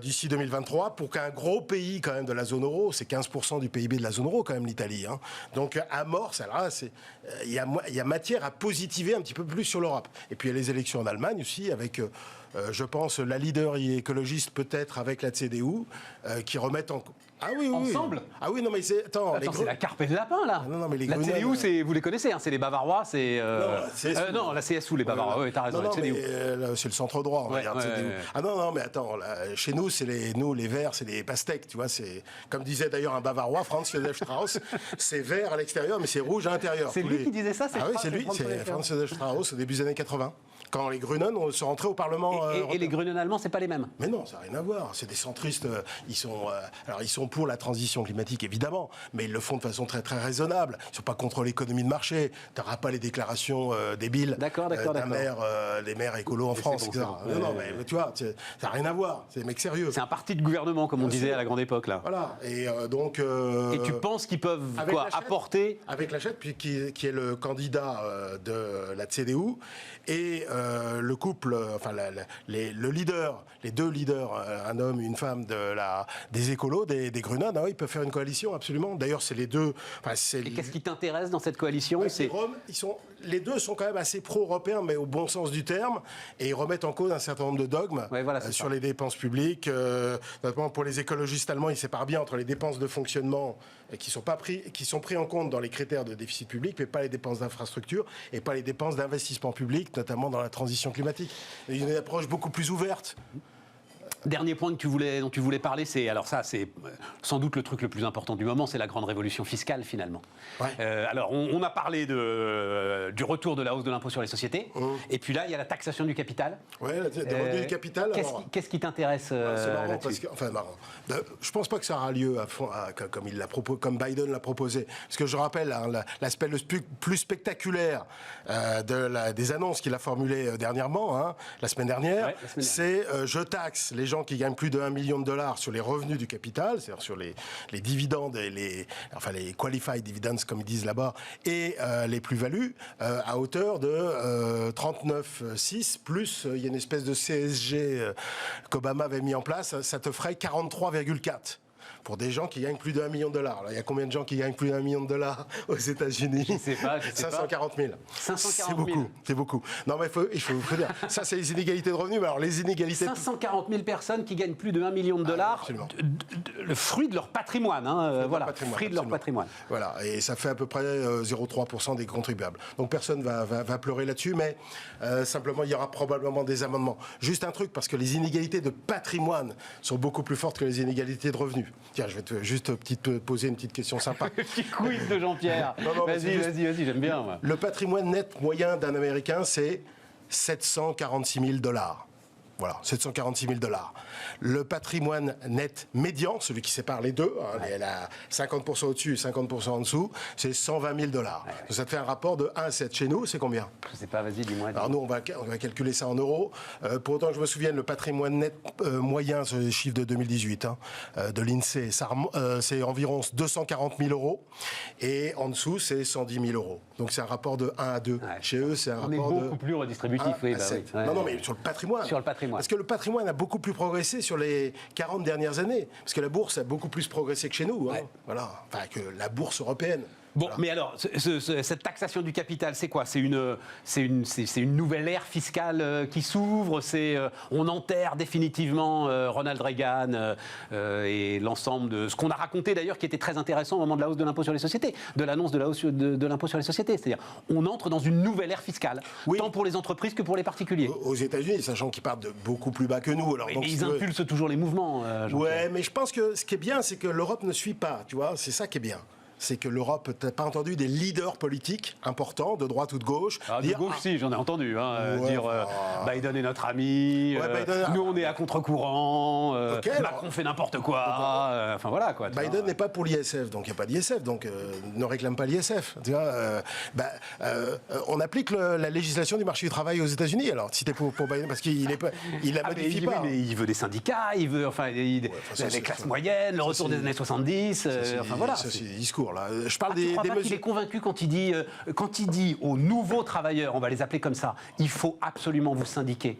d'ici 2023, pour qu'un gros pays quand même de la zone euro, c'est 15% du PIB de la zone euro quand même, l'Italie. Hein. Donc, amorce, alors là, il y a matière à positiver un petit peu plus sur l'Europe. Et puis, il y a les élections en Allemagne aussi, avec, je pense, la leader écologiste peut-être avec la CDU, qui remettent en... Ah oui, oui. Ensemble? Ah oui, non, mais c'est... Attends, c'est la carpe et le lapin, là. Non, mais les la CDU, vous les connaissez, hein, c'est les Bavarois, c'est... Non, la CSU, les Bavarois, oui, t'as raison, non, la CDU. C'est le centre-droit, on va dire, CDU. Ah non, mais attends, là, chez nous, les Verts, c'est les pastèques, tu vois, c'est... Comme disait d'ailleurs un Bavarois, Franz Josef Strauss, c'est vert à l'extérieur, mais c'est rouge à l'intérieur. C'est lui qui disait ça, c'est... Ah oui, c'est lui, c'est Franz Josef Strauss, au début des années 80. Quand les Grünen sont rentrés au Parlement... Et les Grünen allemands, c'est pas les mêmes? Mais non, ça n'a rien à voir. C'est des centristes. Ils sont pour la transition climatique, évidemment, mais ils le font de façon très, très raisonnable. Ils ne sont pas contre l'économie de marché. Tu n'auras pas les déclarations débiles des maires écolos en France, etc. Non, mais tu vois, ça n'a rien à voir. C'est des mecs sérieux. C'est un parti de gouvernement, comme on disait à la grande époque, là. Voilà. Et donc... Et tu pences qu'ils peuvent apporter... Avec Laschet, puis qui est le candidat de la CDU, et le couple, enfin le leader, les 2 leaders, un homme et une femme des écolos, des Grünen, ils peuvent faire une coalition absolument. D'ailleurs, c'est les 2. Et qu'est-ce qui t'intéresse dans cette coalition? Les 2 sont quand même assez pro-européens, mais au bon sens du terme, et ils remettent en cause un certain nombre de dogmes sur les dépenses publiques, notamment pour les écologistes allemands, ils séparent bien entre les dépenses de fonctionnement qui sont pris en compte dans les critères de déficit public, mais pas les dépenses d'infrastructure et pas les dépenses d'investissement public, notamment dans la transition climatique. Une approche beaucoup plus ouverte. Dernier point dont tu voulais parler, c'est sans doute le truc le plus important du moment, c'est la grande révolution fiscale finalement. Ouais. Alors on a parlé du retour de la hausse de l'impôt sur les sociétés, et puis là il y a la taxation du capital. Ouais, des revenus du capital. Qu'est-ce qui t'intéresse C'est marrant là-dessus? marrant. Je pense pas que ça aura lieu comme Biden l'a proposé. Parce que je rappelle l'aspect le plus spectaculaire des annonces qu'il a formulées dernièrement, la semaine dernière, c'est je taxe les gens qui gagnent plus de $1 million sur les revenus du capital, c'est-à-dire sur les dividendes et les qualified dividends comme ils disent là-bas, et les plus-values à hauteur de 39,6 plus il y a une espèce de CSG qu'Obama avait mis en place, ça te ferait 43,4. Pour des gens qui gagnent plus d'1 million de dollars. Alors, il y a combien de gens qui gagnent plus d'1 million de dollars aux États-Unis? Je ne sais pas. 540 000. 540 000. C'est beaucoup. Non, mais il faut vous dire. Ça, c'est les inégalités de revenus. Mais alors, les inégalités. 540 000 personnes qui gagnent plus de $1 million, le fruit de leur patrimoine. Voilà, fruit de leur patrimoine. Voilà, et ça fait à peu près 0,3% des contribuables. Donc, personne va pleurer là-dessus, mais simplement, il y aura probablement des amendements. Juste un truc, parce que les inégalités de patrimoine sont beaucoup plus fortes que les inégalités de revenus. Tiens, je vais te poser une petite question sympa. Petit quiz de Jean-Pierre. Vas-y, j'aime bien. Moi. Le patrimoine net moyen d'un Américain, c'est 746 000 dollars. Voilà, 746 000 dollars. Le patrimoine net médian, celui qui sépare les deux, elle a 50% au-dessus et 50% en dessous, c'est 120 000 dollars. Ouais. Donc ça te fait un rapport de 1 à 7. Chez nous, c'est combien? Je ne sais pas, vas-y, dis-moi. Alors nous, on va calculer ça en euros. Pour autant que je me souvienne, le patrimoine net moyen, c'est le chiffre de 2018, de l'INSEE, c'est environ 240 000 euros. Et en dessous, c'est 110 000 euros. Donc c'est un rapport de 1 à 2. Ouais. Chez eux, c'est un rapport de... On est beaucoup plus redistributif, oui. Non, mais sur le patrimoine. Sur le patrimoine. Parce que le patrimoine a beaucoup plus progressé sur les 40 dernières années. Parce que la bourse a beaucoup plus progressé que chez nous. Voilà. Enfin, que la bourse européenne. Bon, voilà. Mais alors, cette taxation du capital, c'est quoi? C'est une nouvelle ère fiscale qui s'ouvre. On enterre définitivement Ronald Reagan et l'ensemble de ce qu'on a raconté d'ailleurs, qui était très intéressant au moment de la hausse de l'impôt sur les sociétés, de l'annonce de la hausse de l'impôt sur les sociétés. C'est-à-dire, on entre dans une nouvelle ère fiscale, tant pour les entreprises que pour les particuliers. Aux États-Unis, sachant qu'ils partent de beaucoup plus bas que nous. Alors, donc, ils impulsent toujours les mouvements. Ouais, mais je pense que ce qui est bien, c'est que l'Europe ne suit pas. Tu vois, c'est ça qui est bien. C'est que l'Europe, t'as pas entendu des leaders politiques importants, de droite ou de gauche. De gauche, si, j'en ai entendu. Dire Biden est notre ami, nous on est à contre-courant, Macron fait n'importe quoi. Enfin voilà quoi. Biden n'est pas pour l'ISF, donc il n'y a pas d'ISF, donc ne réclame pas l'ISF. Tu vois, on applique la législation du marché du travail aux États-Unis. Alors, si t'es pour Biden, parce qu'il la modifie pas. Mais il veut des syndicats, il veut les classes moyennes, le retour des années 70. Enfin voilà. Ça, c'est des discours. Là. Je parle des mesures. Il est convaincu quand il dit aux nouveaux travailleurs, on va les appeler comme ça, il faut absolument vous syndiquer.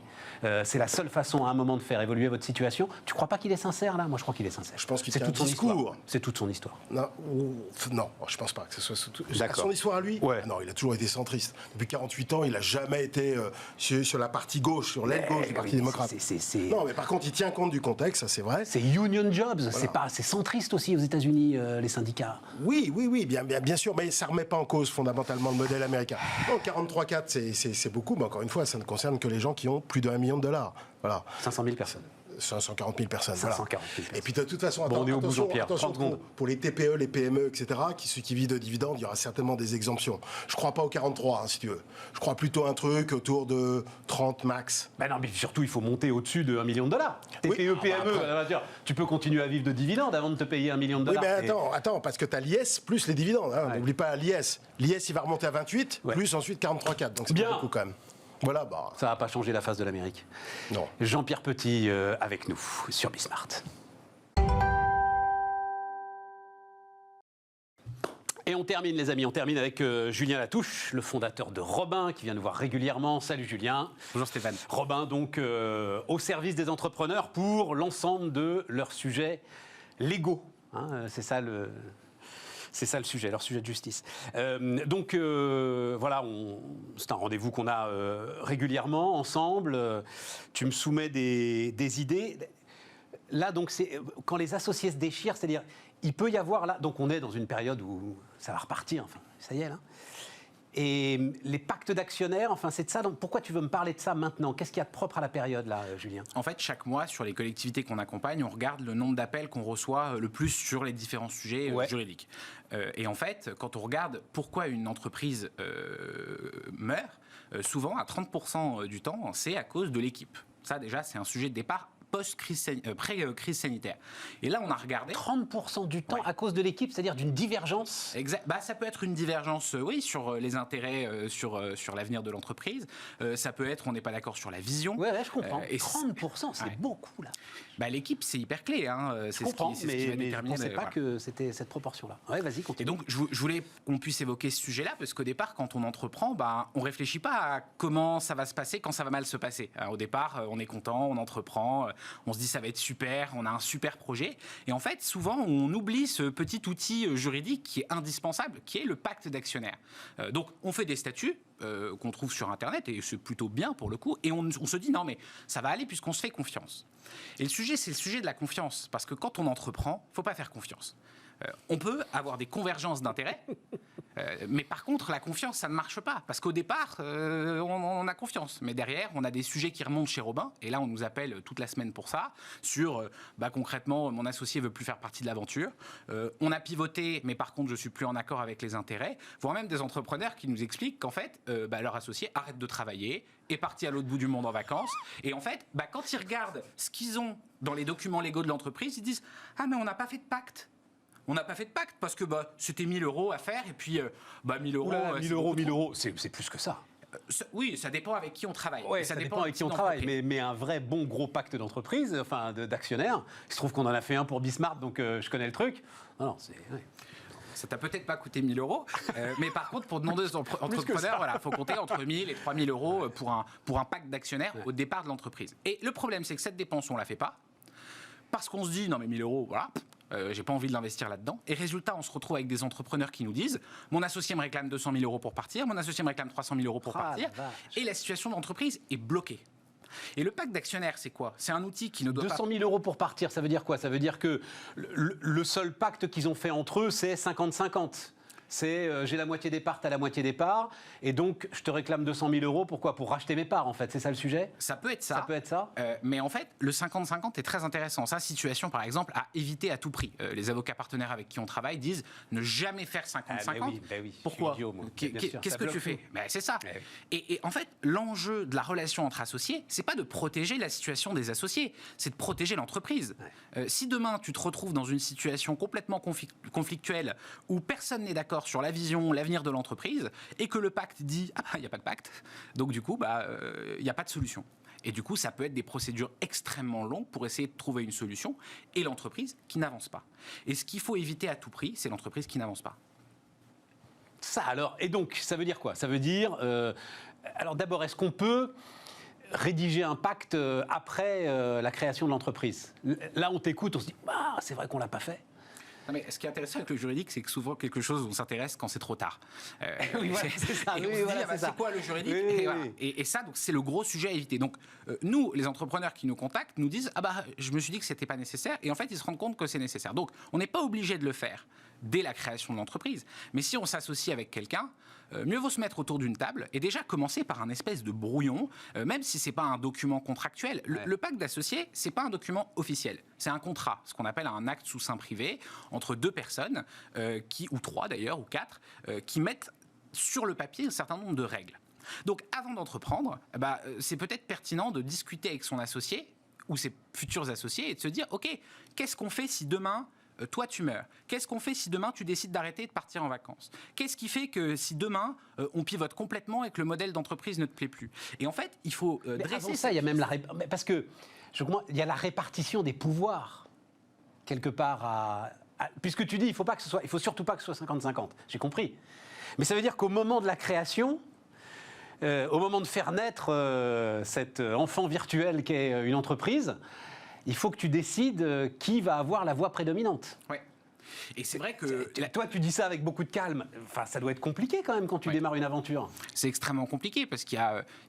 C'est la seule façon à un moment de faire évoluer votre situation. Tu crois pas qu'il est sincère là? Moi je crois qu'il est sincère. Je pense qu'il c'est tout son discours. C'est toute son histoire. Non, je pense pas que ce soit son histoire à lui. Ouais. Non, il a toujours été centriste. Depuis 48 ans, il n'a jamais été sur la partie gauche, sur l'aile gauche du Parti démocrate. Non, mais par contre, il tient compte du contexte, ça c'est vrai. C'est union jobs, voilà. C'est centriste aussi aux États-Unis, les syndicats. Oui, bien sûr, mais ça ne remet pas en cause fondamentalement le modèle américain. Donc 43,4, c'est beaucoup, mais encore une fois, ça ne concerne que les gens qui ont plus d'1 million de dollars. Voilà. 500 000 personnes. 540 000 personnes. 540 000 personnes. Et puis de toute façon, on est au bout, Jean-Pierre. Attention pour les TPE, les PME, etc., ceux qui vivent de dividendes, il y aura certainement des exemptions. Je ne crois pas au 43, si tu veux. Je crois plutôt à un truc autour de 30 max. Ben non, mais surtout, il faut monter au-dessus de $1 million. TPE, PME, tu peux continuer à vivre de dividendes avant de te payer $1 million. Oui, mais attends, parce que tu as l'IS plus les dividendes. N'oublie pas l'IS. L'IS, il va remonter à 28, plus ensuite 43,4. Donc c'est beaucoup quand même. Voilà, ça va pas changer la face de l'Amérique. Non. Jean-Pierre Petit avec nous sur Bismart. Et on termine les amis, avec Julien Latouche, le fondateur de Robin, qui vient nous voir régulièrement. Salut Julien. Bonjour Stéphane. Robin donc au service des entrepreneurs pour l'ensemble de leurs sujets légaux. C'est ça le sujet, leur sujet de justice. Voilà, c'est un rendez-vous qu'on a régulièrement ensemble. Tu me soumets des idées. Là, donc, c'est quand les associés se déchirent, c'est-à-dire, il peut y avoir là. Donc, on est dans une période où ça va repartir. Enfin, ça y est là. Et les pactes d'actionnaires, enfin c'est de ça. Donc pourquoi tu veux me parler de ça maintenant? Qu'est-ce qu'il y a de propre à la période là, Julien? En fait, chaque mois, sur les collectivités qu'on accompagne, on regarde le nombre d'appels qu'on reçoit le plus sur les différents sujets juridiques. Et en fait, quand on regarde pourquoi une entreprise meurt, souvent à 30% du temps, c'est à cause de l'équipe. Ça déjà, c'est un sujet de départ pré-crise sanitaire. Et là, on a regardé... 30% du temps à cause de l'équipe, c'est-à-dire d'une divergence. Exact. Bah, ça peut être une divergence, oui, sur les intérêts, sur l'avenir de l'entreprise. Ça peut être, on n'est pas d'accord sur la vision. Ouais, je comprends. Et 30%, c'est beaucoup, là. Bah, l'équipe, c'est hyper clé. Hein. Je comprends, mais je ne pensais pas que c'était cette proportion-là. Ouais, vas-y, continue. Et donc, je voulais qu'on puisse évoquer ce sujet-là, parce qu'au départ, quand on entreprend, bah, on ne réfléchit pas à comment ça va se passer quand ça va mal se passer. Au départ, on est content, on entreprend, on se dit ça va être super, on a un super projet. Et en fait, souvent, on oublie ce petit outil juridique qui est indispensable, qui est le pacte d'actionnaires. Donc, on fait des statuts qu'on trouve sur Internet, et c'est plutôt bien pour le coup, et on se dit non, mais ça va aller puisqu'on se fait confiance. Et le sujet, c'est le sujet de la confiance, parce que quand on entreprend, il ne faut pas faire confiance. On peut avoir des convergences d'intérêts, mais par contre, la confiance, ça ne marche pas. Parce qu'au départ, on a confiance. Mais derrière, on a des sujets qui remontent chez Robin. Et là, on nous appelle toute la semaine pour ça. Sur, concrètement, mon associé ne veut plus faire partie de l'aventure. On a pivoté, mais par contre, je ne suis plus en accord avec les intérêts. Voire même des entrepreneurs qui nous expliquent qu'en fait, leur associé arrête de travailler, est parti à l'autre bout du monde en vacances. Et en fait, quand ils regardent ce qu'ils ont dans les documents légaux de l'entreprise, ils disent « Ah, mais on n'a pas fait de pacte ». On n'a pas fait de pacte parce que c'était 1 000 euros à faire et puis 1 000 euros... Oula, 1 000 euros, c'est plus que ça. Oui, ça dépend avec qui on travaille. Ouais, ça dépend avec qui on travaille, mais un vrai bon gros pacte d'entreprise, enfin d'actionnaires. Il se trouve qu'on en a fait un pour Bismarck, donc je connais le truc. Non, c'est... Ouais. Ça t'a peut-être pas coûté 1 000 euros, mais par contre, pour de nombreux entrepreneurs, il faut compter entre 1 000 et 3 000 euros pour un pacte d'actionnaires au départ de l'entreprise. Et le problème, c'est que cette dépense, on la fait pas parce qu'on se dit non mais 1 000 euros, voilà. J'ai pas envie de l'investir là-dedans. Et résultat, on se retrouve avec des entrepreneurs qui nous disent mon associé me réclame 200 000 euros pour partir, mon associé me réclame 300 000 euros pour partir, et la situation de l'entreprise est bloquée. Et le pacte d'actionnaires, c'est quoi? C'est un outil qui ne doit 200 000 euros pour partir, ça veut dire quoi? Ça veut dire que le seul pacte qu'ils ont fait entre eux, c'est 50-50. C'est j'ai la moitié des parts, t'as la moitié des parts, et donc je te réclame 200 000 euros. Pourquoi? Pour racheter mes parts, en fait. C'est ça le sujet? Ça peut être ça. Ça peut être ça. Mais en fait, le 50-50 est très intéressant. Sa situation, par exemple, à éviter à tout prix. Les avocats partenaires avec qui on travaille disent ne jamais faire 50-50. Oui, pourquoi? Qu'est-ce que tu fais? C'est ça. Et en fait, l'enjeu de la relation entre associés, c'est pas de protéger la situation des associés, c'est de protéger l'entreprise. Si demain, tu te retrouves dans une situation complètement conflictuelle où personne n'est d'accord sur la vision, l'avenir de l'entreprise, et que le pacte dit « Ah, il n'y a pas de pacte », donc du coup, il n'y a pas de solution. Et du coup, ça peut être des procédures extrêmement longues pour essayer de trouver une solution, et l'entreprise qui n'avance pas. Et ce qu'il faut éviter à tout prix, c'est l'entreprise qui n'avance pas. Ça alors, et donc, ça veut dire quoi? Ça veut dire, alors d'abord, est-ce qu'on peut rédiger un pacte après la création de l'entreprise? Là, on t'écoute, on se dit « Ah, c'est vrai qu'on ne l'a pas fait ». Non, mais ce qui est intéressant avec le juridique, c'est que souvent quelque chose, on s'intéresse quand c'est trop tard. Oui, voilà, c'est ça. Et on se dit, c'est quoi le juridique? Et ça, donc, c'est le gros sujet à éviter. Donc, nous, les entrepreneurs qui nous contactent, nous disent, je me suis dit que c'était pas nécessaire. Et en fait, ils se rendent compte que c'est nécessaire. Donc, on n'est pas obligé de le faire dès la création de l'entreprise. Mais si on s'associe avec quelqu'un, mieux vaut se mettre autour d'une table et déjà commencer par un espèce de brouillon, même si c'est pas un document contractuel. Le pacte d'associés, c'est pas un document officiel, c'est un contrat, ce qu'on appelle un acte sous seing privé entre deux personnes, ou trois d'ailleurs, ou quatre, qui mettent sur le papier un certain nombre de règles. Donc avant d'entreprendre, c'est peut-être pertinent de discuter avec son associé ou ses futurs associés et de se dire, ok, qu'est-ce qu'on fait si demain toi, tu meurs? Qu'est-ce qu'on fait si demain, tu décides d'arrêter et de partir en vacances? Qu'est-ce qui fait que si demain, on pivote complètement et que le modèle d'entreprise ne te plaît plus? Et en fait, il faut dresser... Avant ça, il y a même parce que, il y a la répartition des pouvoirs, quelque part, puisque tu dis, il faut surtout pas que ce soit 50-50. J'ai compris. Mais ça veut dire qu'au moment de la création... au moment de faire naître cet enfant virtuel qu'est une entreprise, il faut que tu décides qui va avoir la voix prédominante. Oui. Et c'est vrai que... Toi, tu dis ça avec beaucoup de calme. Enfin, ça doit être compliqué quand même quand tu démarres une aventure. C'est extrêmement compliqué parce qu'il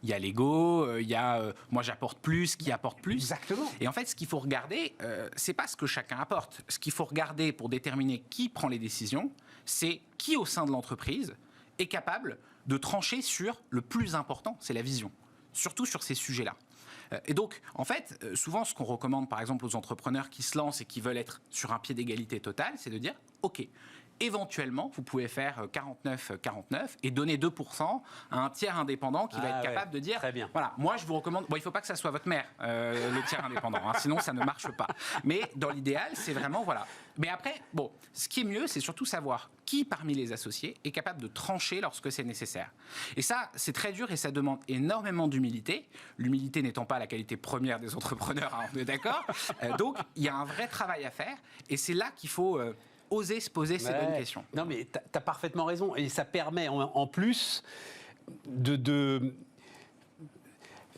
y a l'ego, il y a moi j'apporte plus, qui apporte plus. Exactement. Et en fait, ce qu'il faut regarder, c'est pas ce que chacun apporte. Ce qu'il faut regarder pour déterminer qui prend les décisions, c'est qui au sein de l'entreprise est capable de trancher sur le plus important, c'est la vision, surtout sur ces sujets-là. Et donc, en fait, souvent, ce qu'on recommande, par exemple, aux entrepreneurs qui se lancent et qui veulent être sur un pied d'égalité totale, c'est de dire, OK, éventuellement, vous pouvez faire 49-49 et donner 2% à un tiers indépendant qui va être capable de dire, très bien. voilà, moi, je vous recommande, bon, il ne faut pas que ça soit votre mère, le tiers indépendant, hein, sinon ça ne marche pas. Mais dans l'idéal, c'est vraiment, voilà. Mais après, bon, ce qui est mieux, c'est surtout savoir qui parmi les associés est capable de trancher lorsque c'est nécessaire. Et ça, c'est très dur et ça demande énormément d'humilité. L'humilité n'étant pas la qualité première des entrepreneurs, hein, on est d'accord. Donc, il y a un vrai travail à faire et c'est là qu'il faut oser se poser ces bonnes questions. Non, mais tu as parfaitement raison. Et ça permet en plus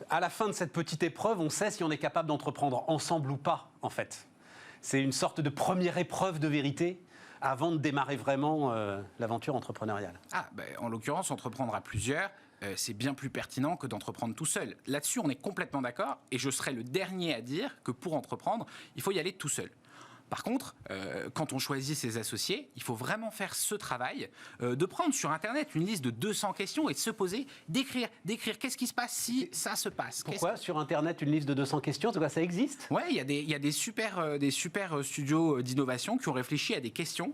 à la fin de cette petite épreuve, on sait si on est capable d'entreprendre ensemble ou pas, en fait. C'est une sorte de première épreuve de vérité avant de démarrer vraiment l'aventure entrepreneuriale. En l'occurrence, entreprendre à plusieurs, c'est bien plus pertinent que d'entreprendre tout seul. Là-dessus, on est complètement d'accord et je serai le dernier à dire que pour entreprendre, il faut y aller tout seul. Par contre, quand on choisit ses associés, il faut vraiment faire ce travail de prendre sur Internet une liste de 200 questions et de se poser, d'écrire qu'est-ce qui se passe si ça se passe. Pourquoi sur Internet une liste de 200 questions? Ça existe? Oui, il y a des super studios d'innovation qui ont réfléchi à des questions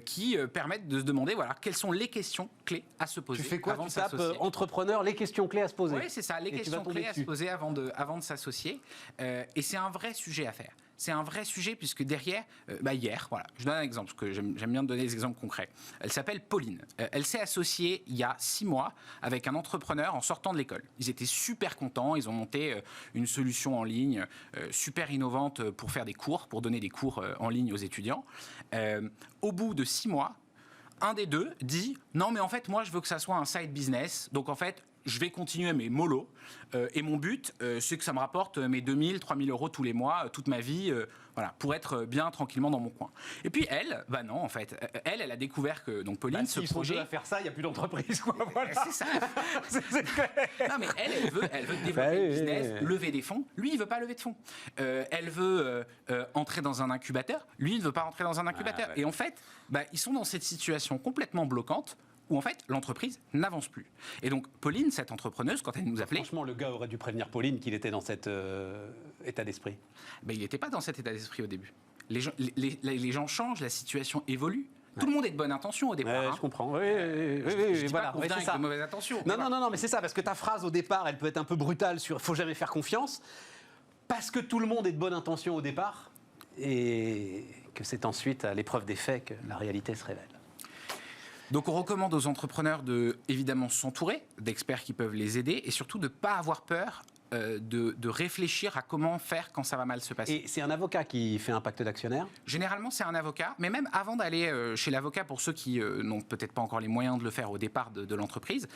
qui permettent de se demander quelles sont les questions clés à se poser. Tu fais quoi? Avant Tu de tapes s'associer. Entrepreneur, les questions clés à se poser. Oui, c'est ça, les questions clés à se poser avant de s'associer. Et c'est un vrai sujet à faire. C'est un vrai sujet puisque derrière, hier, je donne un exemple, parce que j'aime bien donner des exemples concrets. Elle s'appelle Pauline. Elle s'est associée il y a 6 mois avec un entrepreneur en sortant de l'école. Ils étaient super contents, ils ont monté une solution en ligne super innovante pour faire des cours, pour donner des cours en ligne aux étudiants. Au bout de 6 mois, un des deux dit « Non, mais en fait, moi, je veux que ça soit un side business. Donc, en fait, je vais continuer mes mollos. Et mon but, c'est que ça me rapporte mes 2000, 3000 euros tous les mois, toute ma vie, pour être bien tranquillement dans mon coin. » Et puis elle, non, en fait. Elle a découvert que, donc Pauline, ce projet... S'ils sont deux à faire ça, il n'y a plus d'entreprise, quoi. Voilà. C'est ça. Non, mais elle veut développer le business, lever des fonds. Lui, il ne veut pas lever de fonds. Elle veut entrer dans un incubateur. Lui, il ne veut pas entrer dans un incubateur. Et en fait, ils sont dans cette situation complètement bloquante où en fait l'entreprise n'avance plus. Et donc Pauline, cette entrepreneuse, quand elle nous appelait... Franchement, le gars aurait dû prévenir Pauline qu'il était dans cet état d'esprit. Il n'était pas dans cet état d'esprit au début. Les gens changent, la situation évolue. Tout le monde est de bonne intention au départ. Je comprends. Je dis pas qu'on vient avec de mauvaises intentions. Non, mais c'est ça, parce que ta phrase au départ, elle peut être un peu brutale sur « faut jamais faire confiance », parce que tout le monde est de bonne intention au départ, et que c'est ensuite à l'épreuve des faits que la réalité se révèle. Donc on recommande aux entrepreneurs de évidemment s'entourer d'experts qui peuvent les aider et surtout de ne pas avoir peur de réfléchir à comment faire quand ça va mal se passer. Et c'est un avocat qui fait un pacte d'actionnaires? Généralement, c'est un avocat, mais même avant d'aller chez l'avocat, pour ceux qui n'ont peut-être pas encore les moyens de le faire au départ de l'entreprise,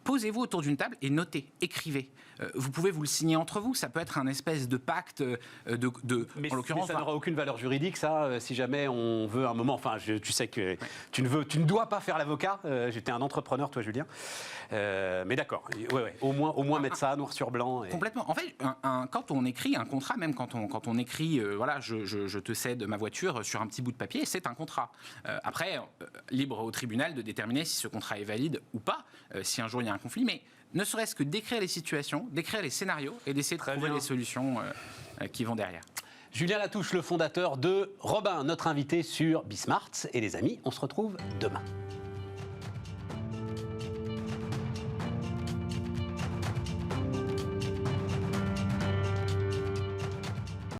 posez-vous autour d'une table et notez, écrivez. Vous pouvez vous le signer entre vous, ça peut être un espèce de pacte mais en l'occurrence... Mais ça n'aura aucune valeur juridique, ça, si jamais on veut un moment... Enfin, tu sais que tu ne dois pas faire l'avocat. J'étais un entrepreneur, toi, Julien. Mais d'accord, au moins mettre ça noir sur blanc. Complètement. En fait, quand on écrit un contrat, même quand on écrit, je te cède ma voiture sur un petit bout de papier, c'est un contrat. Après, libre au tribunal de déterminer si ce contrat est valide ou pas, si un jour il y a un conflit, mais ne serait-ce que d'écrire les situations, d'écrire les scénarios et d'essayer de trouver les solutions qui vont derrière. Julien Latouche, le fondateur de Robin, notre invité sur Bismart. Et les amis, on se retrouve demain.